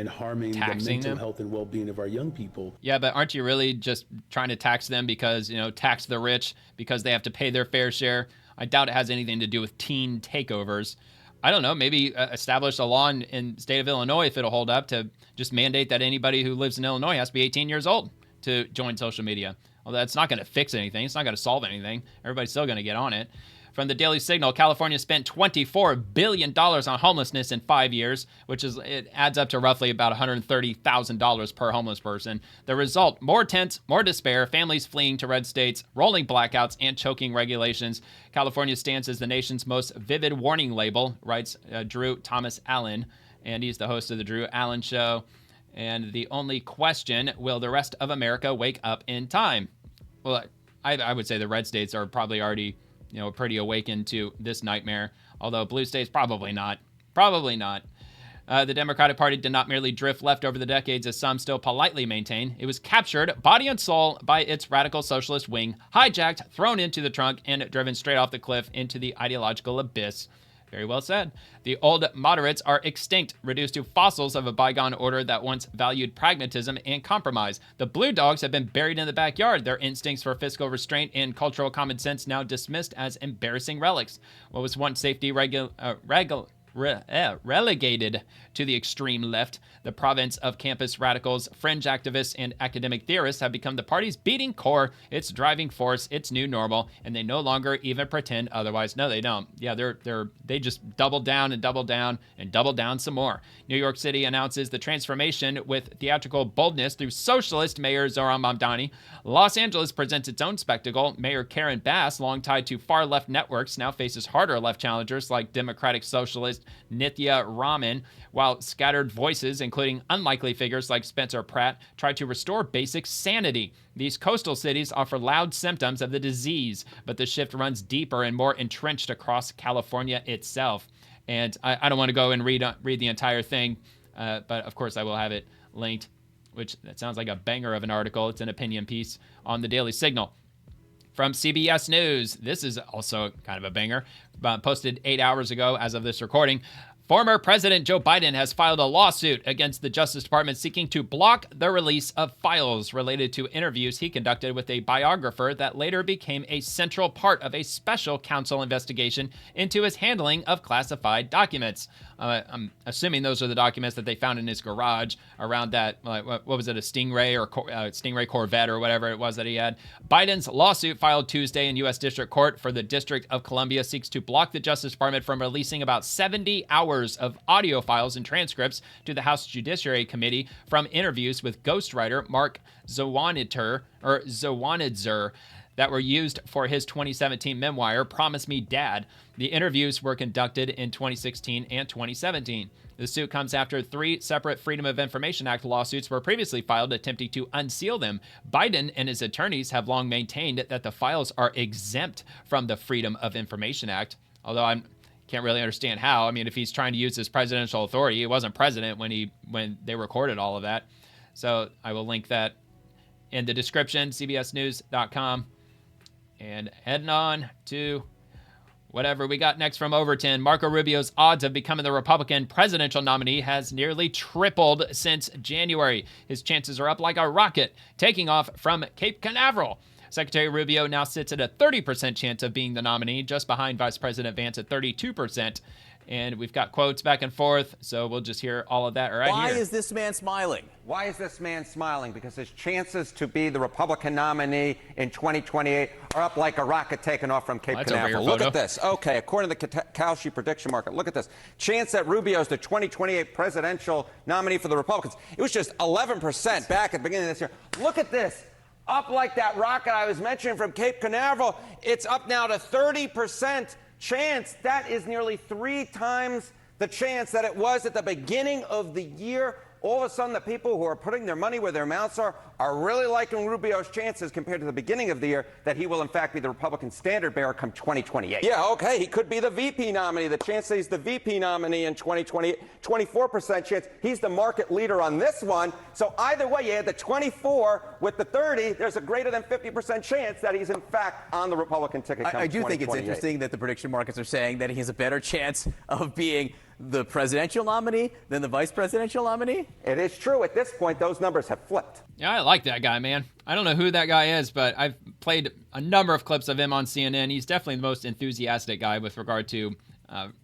harming the mental health and well-being of our young people. Yeah, but aren't you really just trying to tax them because, you know, tax the rich because they have to pay their fair share? I doubt it has anything to do with teen takeovers. I don't know, maybe establish a law in the state of Illinois, if it'll hold up, to just mandate that anybody who lives in Illinois has to be 18 years old to join social media. Well, that's not going to fix anything. It's not going to solve anything. Everybody's still going to get on it. From the Daily Signal, California spent $24 billion on homelessness in 5 years, it adds up to roughly about $130,000 per homeless person. The result, more tents, more despair, families fleeing to red states, rolling blackouts, and choking regulations. California stands as the nation's most vivid warning label, writes Drew Thomas Allen, and he's the host of the Drew Allen Show. And the only question, will the rest of America wake up in time? Well, I would say the red states are probably already, pretty awakened to this nightmare, although blue states probably not. Probably not. The Democratic Party did not merely drift left over the decades, as some still politely maintain. It was captured, body and soul, by its radical socialist wing, hijacked, thrown into the trunk, and driven straight off the cliff into the ideological abyss. Very well said. The old moderates are extinct, reduced to fossils of a bygone order that once valued pragmatism and compromise. The blue dogs have been buried in the backyard, their instincts for fiscal restraint and cultural common sense now dismissed as embarrassing relics. What was once safety relegated to the extreme left, the province of campus radicals, fringe activists, and academic theorists have become the party's beating core, its driving force, its new normal, and they no longer even pretend otherwise. No, they don't. Yeah, they just double down and double down and double down some more. New York City announces the transformation with theatrical boldness through socialist Mayor Zohran Mamdani. Los Angeles presents its own spectacle. Mayor Karen Bass, long tied to far-left networks, now faces harder left challengers like Democratic Socialist Nithya Raman, while scattered voices, including unlikely figures like Spencer Pratt, try to restore basic sanity. These coastal cities offer loud symptoms of the disease, but the shift runs deeper and more entrenched across California itself. And I don't want to go and read the entire thing, but of course I will have it linked, which that sounds like a banger of an article. It's an opinion piece on the Daily Signal. From CBS News, this is also kind of a banger, posted 8 hours ago as of this recording. Former President Joe Biden has filed a lawsuit against the Justice Department seeking to block the release of files related to interviews he conducted with a biographer that later became a central part of a special counsel investigation into his handling of classified documents. I'm assuming those are the documents that they found in his garage around that, what was it, a Stingray or Stingray Corvette or whatever it was that he had. Biden's lawsuit filed Tuesday in U.S. District Court for the District of Columbia seeks to block the Justice Department from releasing about 70 hours of audio files and transcripts to the House Judiciary Committee from interviews with ghostwriter Mark Zawanidzer that were used for his 2017 memoir, Promise Me Dad. The interviews were conducted in 2016 and 2017. The suit comes after 3 separate Freedom of Information Act lawsuits were previously filed attempting to unseal them. Biden and his attorneys have long maintained that the files are exempt from the Freedom of Information Act, although I can't really understand how. I mean, if he's trying to use his presidential authority, he wasn't president when they recorded all of that. So I will link that in the description, cbsnews.com. And heading on to whatever we got next from Overton. Marco Rubio's odds of becoming the Republican presidential nominee has nearly tripled since January. His chances are up like a rocket, taking off from Cape Canaveral. Secretary Rubio now sits at a 30% chance of being the nominee, just behind Vice President Vance at 32%. And we've got quotes back and forth, so we'll just hear all of that right here. Why is this man smiling? Why is this man smiling? Because his chances to be the Republican nominee in 2028 are up like a rocket taking off from Cape Canaveral. Look at this. Okay, according to the Kalshi prediction market, look at this. Chance that Rubio is the 2028 presidential nominee for the Republicans. It was just 11% back at the beginning of this year. Look at this. Up like that rocket I was mentioning from Cape Canaveral. It's up now to 30% chance. That is nearly 3 times the chance that it was at the beginning of the year. All of a sudden, the people who are putting their money where their mouths are really liking Rubio's chances compared to the beginning of the year that he will, in fact, be the Republican standard bearer come 2028. Yeah, okay, he could be the VP nominee. The chance that he's the VP nominee in 2028, 24% chance. He's the market leader on this one. So either way, you add the 24 with the 30, there's a greater than 50% chance that he's, in fact, on the Republican ticket come 2028. I do think it's interesting that the prediction markets are saying that he has a better chance of being the presidential nominee than the vice presidential nominee. It is true. At this point, those numbers have flipped. Yeah, I like that guy, man. I don't know who that guy is, but I've played a number of clips of him on CNN. He's definitely the most enthusiastic guy with regard to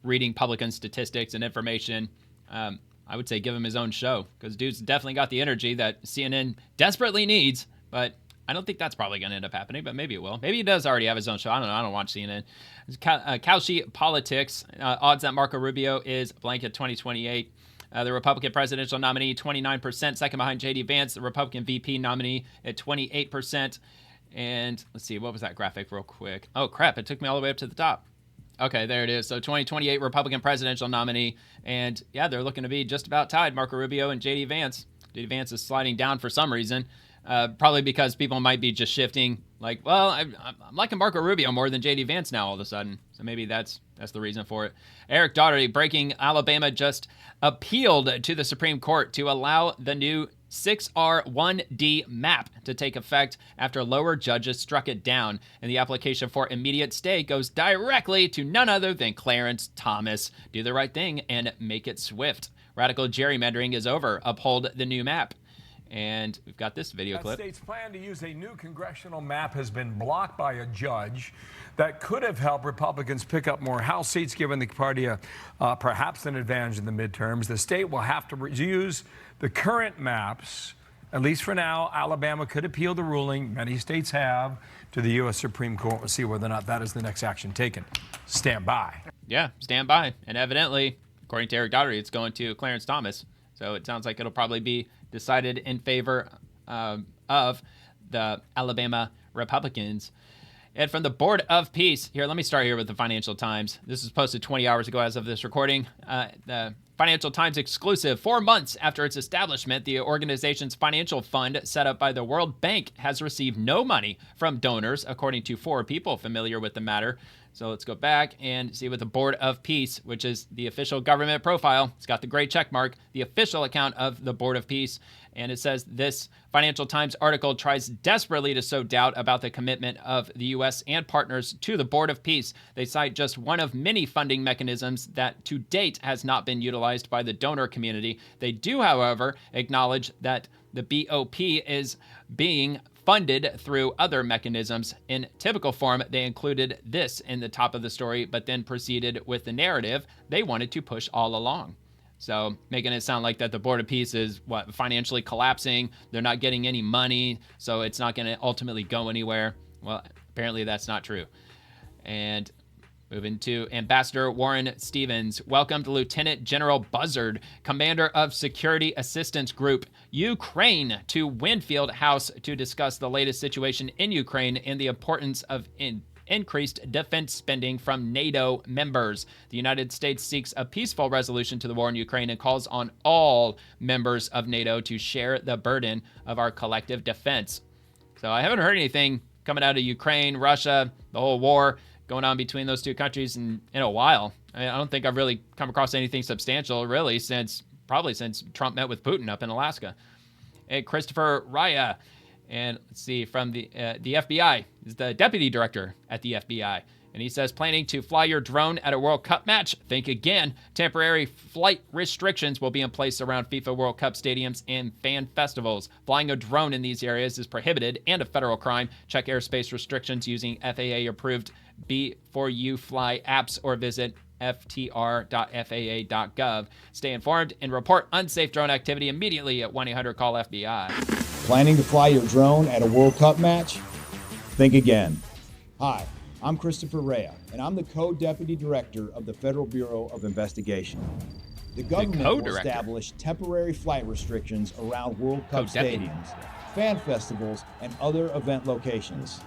reading Republican statistics and information. I would say give him his own show, because dude's definitely got the energy that CNN desperately needs, but I don't think that's probably going to end up happening, but maybe it will. Maybe he does already have his own show. I don't know. I don't watch CNN. Kalshi Politics, odds that Marco Rubio is blank at 2028. The Republican presidential nominee, 29%. Second behind J.D. Vance, the Republican VP nominee at 28%. And let's see, what was that graphic real quick? Oh, crap. It took me all the way up to the top. Okay, there it is. So 2028 Republican presidential nominee. And yeah, they're looking to be just about tied, Marco Rubio and J.D. Vance. J.D. Vance is sliding down for some reason. Probably because people might be just shifting, like, well, I'm liking Marco Rubio more than J.D. Vance now all of a sudden. So maybe that's That's the reason for it. Eric Daugherty, breaking Alabama, just appealed to the Supreme Court to allow the new 6R1D map to take effect after lower judges struck it down. And the application for immediate stay goes directly to none other than Clarence Thomas. Do the right thing and make it swift. Radical gerrymandering is over. Uphold the new map. And we've got this video clip. The state's plan to use a new congressional map has been blocked by a judge. That could have helped Republicans pick up more House seats, giving the party perhaps an advantage in the midterms. The state will have to use the current maps, at least for now. Alabama could appeal the ruling. Many states have to the U.S. Supreme Court. We'll see whether or not that is the next action taken. Stand by. Yeah, stand by. And evidently, according to Eric Daugherty, it's going to Clarence Thomas. So it sounds like it'll probably be decided in favor of the Alabama Republicans. And from the Board of Peace, here, let me start here with the Financial Times. This was posted 20 hours ago as of this recording. The Financial Times exclusive: 4 months after its establishment, the organization's financial fund set up by the World Bank has received no money from donors, according to 4 people familiar with the matter. So let's go back and see what the Board of Peace, which is the official government profile. It's got the gray check mark, the official account of the Board of Peace. And it says this Financial Times article tries desperately to sow doubt about the commitment of the U.S. and partners to the Board of Peace. They cite just one of many funding mechanisms that to date has not been utilized by the donor community. They do, however, acknowledge that the BOP is being funded through other mechanisms. In typical form, they included this in the top of the story, but then proceeded with the narrative they wanted to push all along. So making it sound like that the Board of Peace is financially collapsing. They're not getting any money, so it's not going to ultimately go anywhere. Well, apparently that's not true. And moving to Ambassador Warren Stevens, welcomed Lieutenant General Buzzard, commander of Security Assistance Group Ukraine, to Winfield House to discuss the latest situation in Ukraine and the importance of increased defense spending from NATO members. The United States seeks a peaceful resolution to the war in Ukraine and calls on all members of NATO to share the burden of our collective defense. So I haven't heard anything coming out of Ukraine, Russia, the whole war going on between those two countries in a while. I don't think I've really come across anything substantial, really, since Trump met with Putin up in Alaska. And Christopher Raya, and let's see, from the FBI, is the deputy director at the FBI. And he says, planning to fly your drone at a World Cup match? Think again. Temporary flight restrictions will be in place around FIFA World Cup stadiums and fan festivals. Flying a drone in these areas is prohibited and a federal crime. Check airspace restrictions using FAA-approved B4U apps or visit ftr.faa.gov. Stay informed and report unsafe drone activity immediately at 1-800-CALL-FBI. Planning to fly your drone at a World Cup match? Think again. Hi, I'm Christopher Raya, and I'm the Co-Deputy Director of the Federal Bureau of Investigation. The government will establish temporary flight restrictions around World Cup stadiums, fan festivals, and other event locations.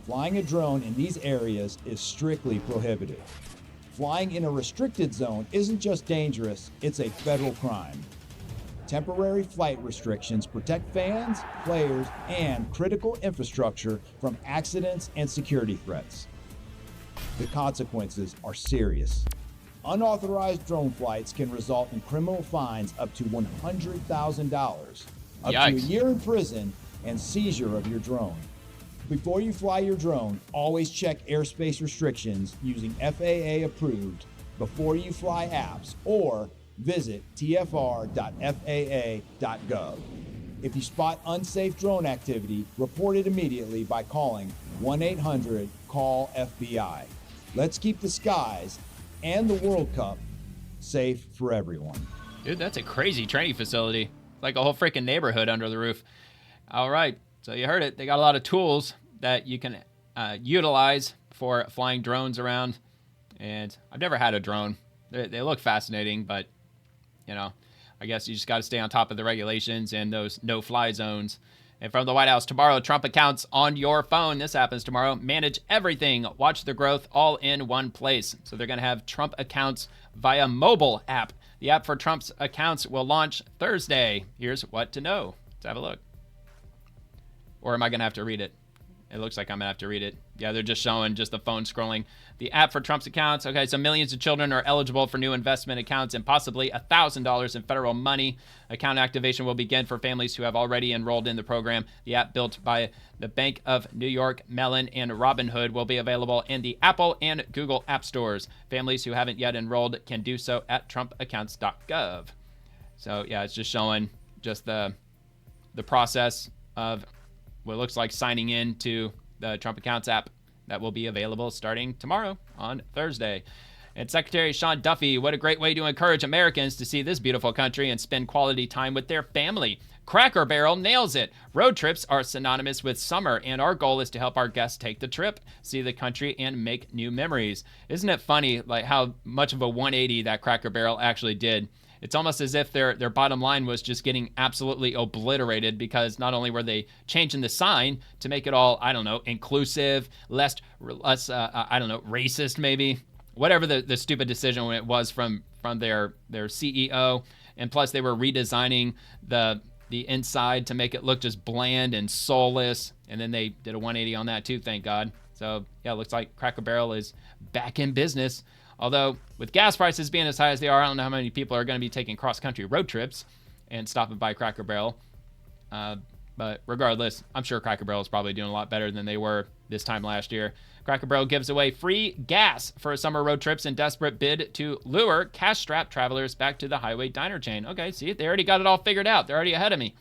Flying a drone in these areas is strictly prohibited. Flying in a restricted zone isn't just dangerous, it's a federal crime. Temporary flight restrictions protect fans, players, and critical infrastructure from accidents and security threats. The consequences are serious. Unauthorized drone flights can result in criminal fines up to $100,000, up to a year in prison, and seizure of your drone. Before you fly your drone, always check airspace restrictions using FAA-approved Before You Fly apps or visit tfr.faa.gov. If you spot unsafe drone activity, report it immediately by calling 1-800-CALL-FBI. Let's keep the skies and the World Cup safe for everyone. Dude, that's a crazy training facility. Like a whole freaking neighborhood under the roof. All right, so you heard it. They got a lot of tools that you can utilize for flying drones around. And I've never had a drone. They look fascinating, but, you know, I guess you just got to stay on top of the regulations and those no-fly zones. And from the White House tomorrow, Trump accounts on your phone. This happens tomorrow. Manage everything. Watch the growth all in one place. So they're going to have Trump accounts via mobile app. The app for Trump's accounts will launch Thursday. Here's what to know. Let's have a look. Or am I going to have to read it? It looks like I'm going to have to read it. Yeah, they're just showing just the phone scrolling. The app for Trump's accounts. Okay, so millions of children are eligible for new investment accounts and possibly $1,000 in federal money. Account activation will begin for families who have already enrolled in the program. The app built by the Bank of New York, Mellon, and Robinhood will be available in the Apple and Google app stores. Families who haven't yet enrolled can do so at trumpaccounts.gov. So, yeah, it's just showing just the process of what looks like signing in to the Trump Accounts app that will be available starting tomorrow on Thursday. And Secretary Sean Duffy, what a great way to encourage Americans to see this beautiful country and spend quality time with their family. Cracker Barrel nails it. Road trips are synonymous with summer, and our goal is to help our guests take the trip, see the country, and make new memories. Isn't it funny, like how much of a 180 that Cracker Barrel actually did? It's almost as if their bottom line was just getting absolutely obliterated, because not only were they changing the sign to make it all, I don't know, inclusive, less I don't know, racist maybe, whatever the stupid decision it was from their CEO, and plus they were redesigning the inside to make it look just bland and soulless, and then they did a 180 on that too, thank God. So yeah, it looks like Cracker Barrel is back in business. Although, with gas prices being as high as they are, I don't know how many people are going to be taking cross-country road trips and stopping by Cracker Barrel. But regardless, I'm sure Cracker Barrel is probably doing a lot better than they were this time last year. Cracker Barrel gives away free gas for summer road trips in desperate bid to lure cash-strapped travelers back to the highway diner chain. Okay, see, they already got it all figured out. They're already ahead of me.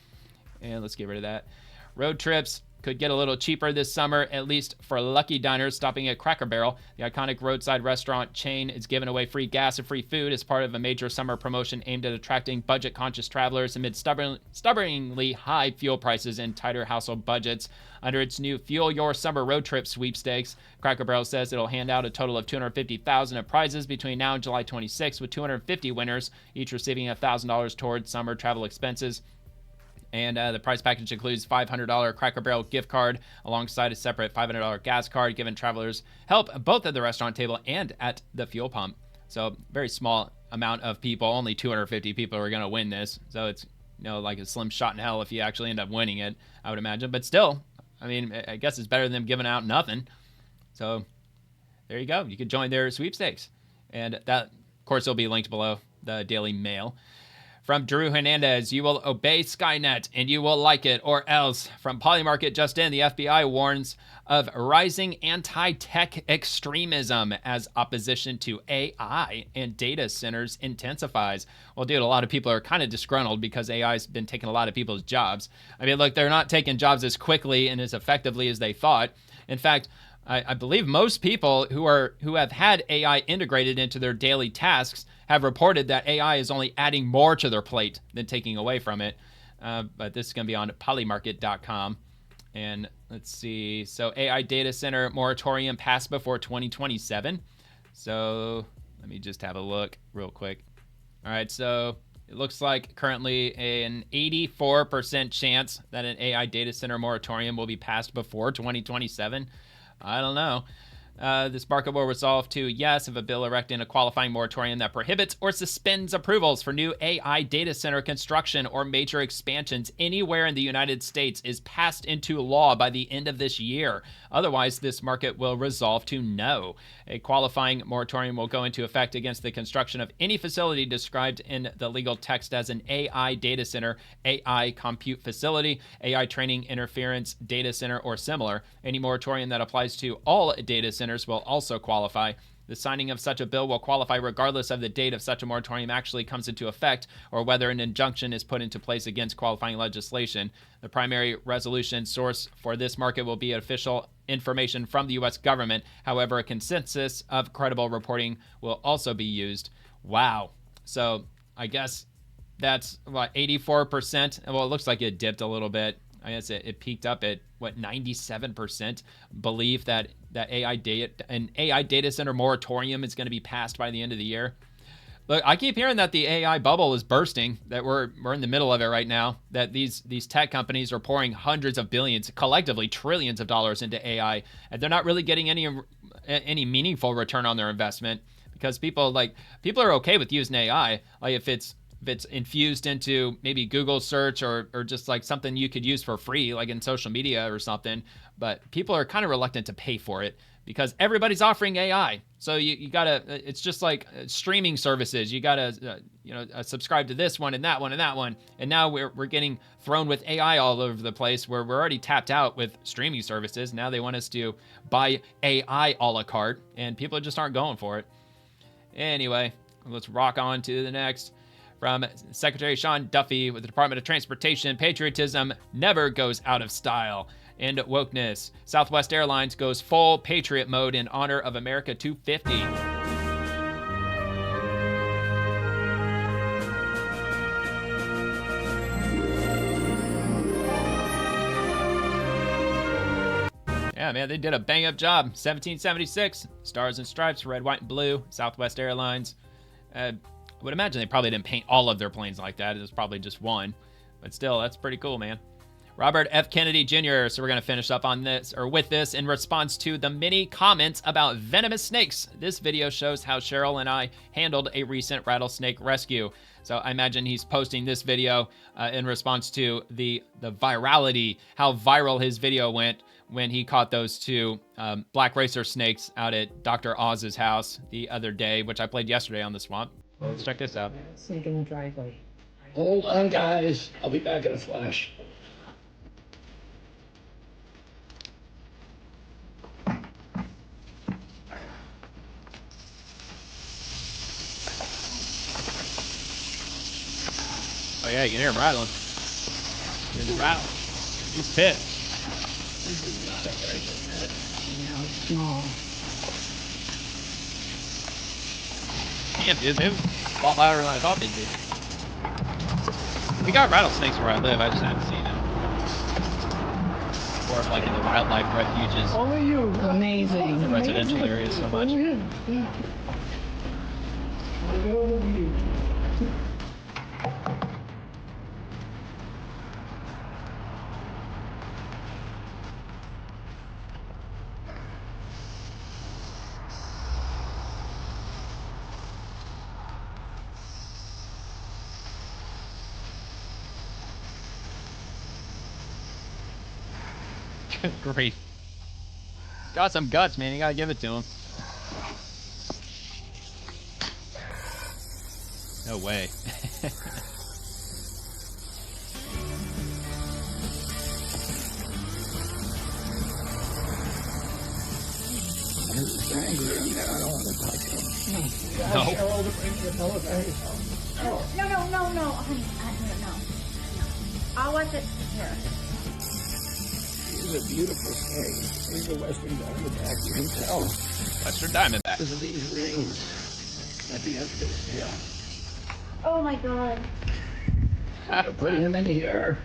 And let's get rid of that. Road trips could get a little cheaper this summer, at least for lucky diners stopping at Cracker Barrel. The iconic roadside restaurant chain is giving away free gas and free food as part of a major summer promotion aimed at attracting budget-conscious travelers amid stubbornly high fuel prices and tighter household budgets. Under its new Fuel Your Summer Road Trip sweepstakes, Cracker Barrel says it'll hand out a total of $250,000 of prizes between now and July 26, with 250 winners, each receiving $1,000 towards summer travel expenses. And the prize package includes $500 Cracker Barrel gift card alongside a separate $500 gas card, giving travelers help both at the restaurant table and at the fuel pump. So very small amount of people, only 250 people are going to win this. So it's, you know, like a slim shot in hell if you actually end up winning it, I would imagine. But still, I mean, I guess it's better than them giving out nothing. So there you go. You could join their sweepstakes. And that, of course, will be linked below, the Daily Mail. From Drew Hernandez, you will obey Skynet and you will like it or else. From Polymarket just in, the FBI warns of rising anti-tech extremism as opposition to AI and data centers intensifies. Well, dude, a lot of people are kind of disgruntled because AI's been taking a lot of people's jobs. I mean, look, they're not taking jobs as quickly and as effectively as they thought. In fact, I believe most people who have had AI integrated into their daily tasks have reported that AI is only adding more to their plate than taking away from it. But this is going to be on polymarket.com. And let's see. So AI data center moratorium passed before 2027. So let me just have a look real quick. All right. So it looks like currently an 84% chance that an AI data center moratorium will be passed before 2027. I don't know. This market will resolve to yes if a bill erecting a qualifying moratorium that prohibits or suspends approvals for new AI data center construction or major expansions anywhere in the United States is passed into law by the end of this year. Otherwise, this market will resolve to no. A qualifying moratorium will go into effect against the construction of any facility described in the legal text as an AI data center, AI compute facility, AI training interference data center, or similar. Any moratorium that applies to all data centers will also qualify. The signing of such a bill will qualify regardless of the date of such a moratorium actually comes into effect or whether an injunction is put into place against qualifying legislation. The primary resolution source for this market will be official information from the U.S. government. However, a consensus of credible reporting will also be used. Wow. So I guess that's what, 84%? Well, it looks like it dipped a little bit. I guess it peaked up at, 97% believe that an AI data center moratorium is going to be passed by the end of the year. Look, I keep hearing that the AI bubble is bursting, that we're in the middle of it right now, that these tech companies are pouring hundreds of billions, collectively trillions of dollars into AI, and they're not really getting any meaningful return on their investment because people are okay with using AI. Like if it's if it's infused into maybe Google search or just like something you could use for free, like in social media or something. But people are kind of reluctant to pay for it because everybody's offering AI. So you gotta, it's just like streaming services. You gotta, subscribe to this one and that one and that one. And now we're getting thrown with AI all over the place where we're already tapped out with streaming services. Now they want us to buy AI a la carte, and people just aren't going for it. Anyway, let's rock on to the next. From Secretary Sean Duffy with the Department of Transportation, patriotism never goes out of style. And wokeness. Southwest Airlines goes full Patriot mode in honor of America 250. Yeah, man, they did a bang-up job. 1776, Stars and Stripes, red, white, and blue. Southwest Airlines. I would imagine they probably didn't paint all of their planes like that. It was probably just one. But still, that's pretty cool, man. Robert F. Kennedy Jr. So we're going to finish up on this, or with this, in response to the many comments about venomous snakes. This video shows how Cheryl and I handled a recent rattlesnake rescue. So I imagine he's posting this video in response to the virality, how viral his video went when he caught those two black racer snakes out at Dr. Oz's house the other day, which I played yesterday on the Swamp. Let's check this out. Snake in the driveway. Hold on, guys. I'll be back in a flash. Oh yeah, you can hear him rattling. Here's rattle. He's pissed. This is not a very good pet. See how small. Damn, dude, maybe a lot louder than I thought they'd be. We got rattlesnakes where I live, I just haven't seen them. Or if like in the wildlife refuges. Only you. Amazing. The residential areas so much. Yeah. Only you. Good grief. Got some guts, man. You gotta give it to him. No way. There's anger in there. I don't want to touch him. No. Cheryl, to bring the telephone. No, honey, no. I'll let it here. He's a beautiful snake. He's a Western Diamondback, you can tell. Western Diamondback. Because of these rings at the end of his tail. Oh my God. I'll put him in here.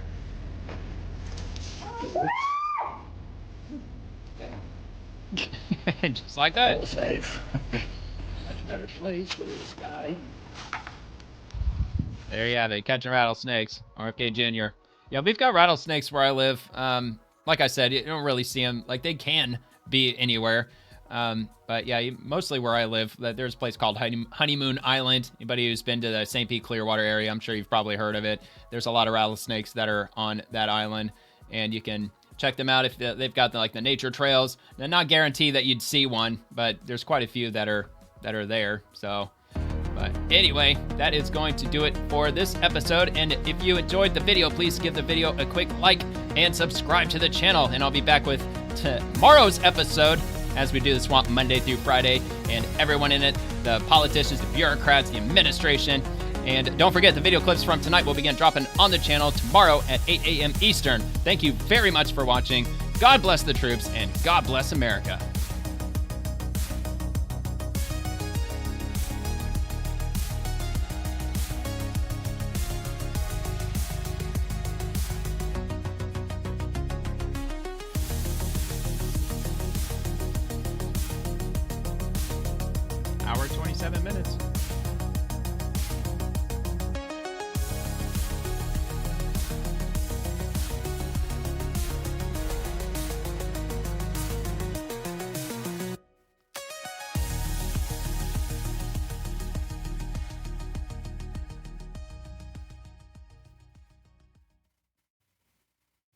Just like that. All safe. Much better place for this guy. There you have it. Catching rattlesnakes. RFK Jr. Yeah, we've got rattlesnakes where I live. Like I said, you don't really see them. Like, they can be anywhere. But yeah, mostly where I live, there's a place called Honeymoon Island. Anybody who's been to the St. Pete Clearwater area, I'm sure you've probably heard of it. There's a lot of rattlesnakes that are on that island, and you can check them out if they've got the nature trails. They're not guaranteed that you'd see one, but there's quite a few that are there. So, but anyway, that is going to do it for this episode. And if you enjoyed the video, please give the video a quick like and subscribe to the channel. And I'll be back with tomorrow's episode as we do the Swamp Monday through Friday, and everyone in it, the politicians, the bureaucrats, the administration. And don't forget, the video clips from tonight will begin dropping on the channel tomorrow at 8 a.m. Eastern. Thank you very much for watching. God bless the troops, and God bless America. Hour 27 minutes.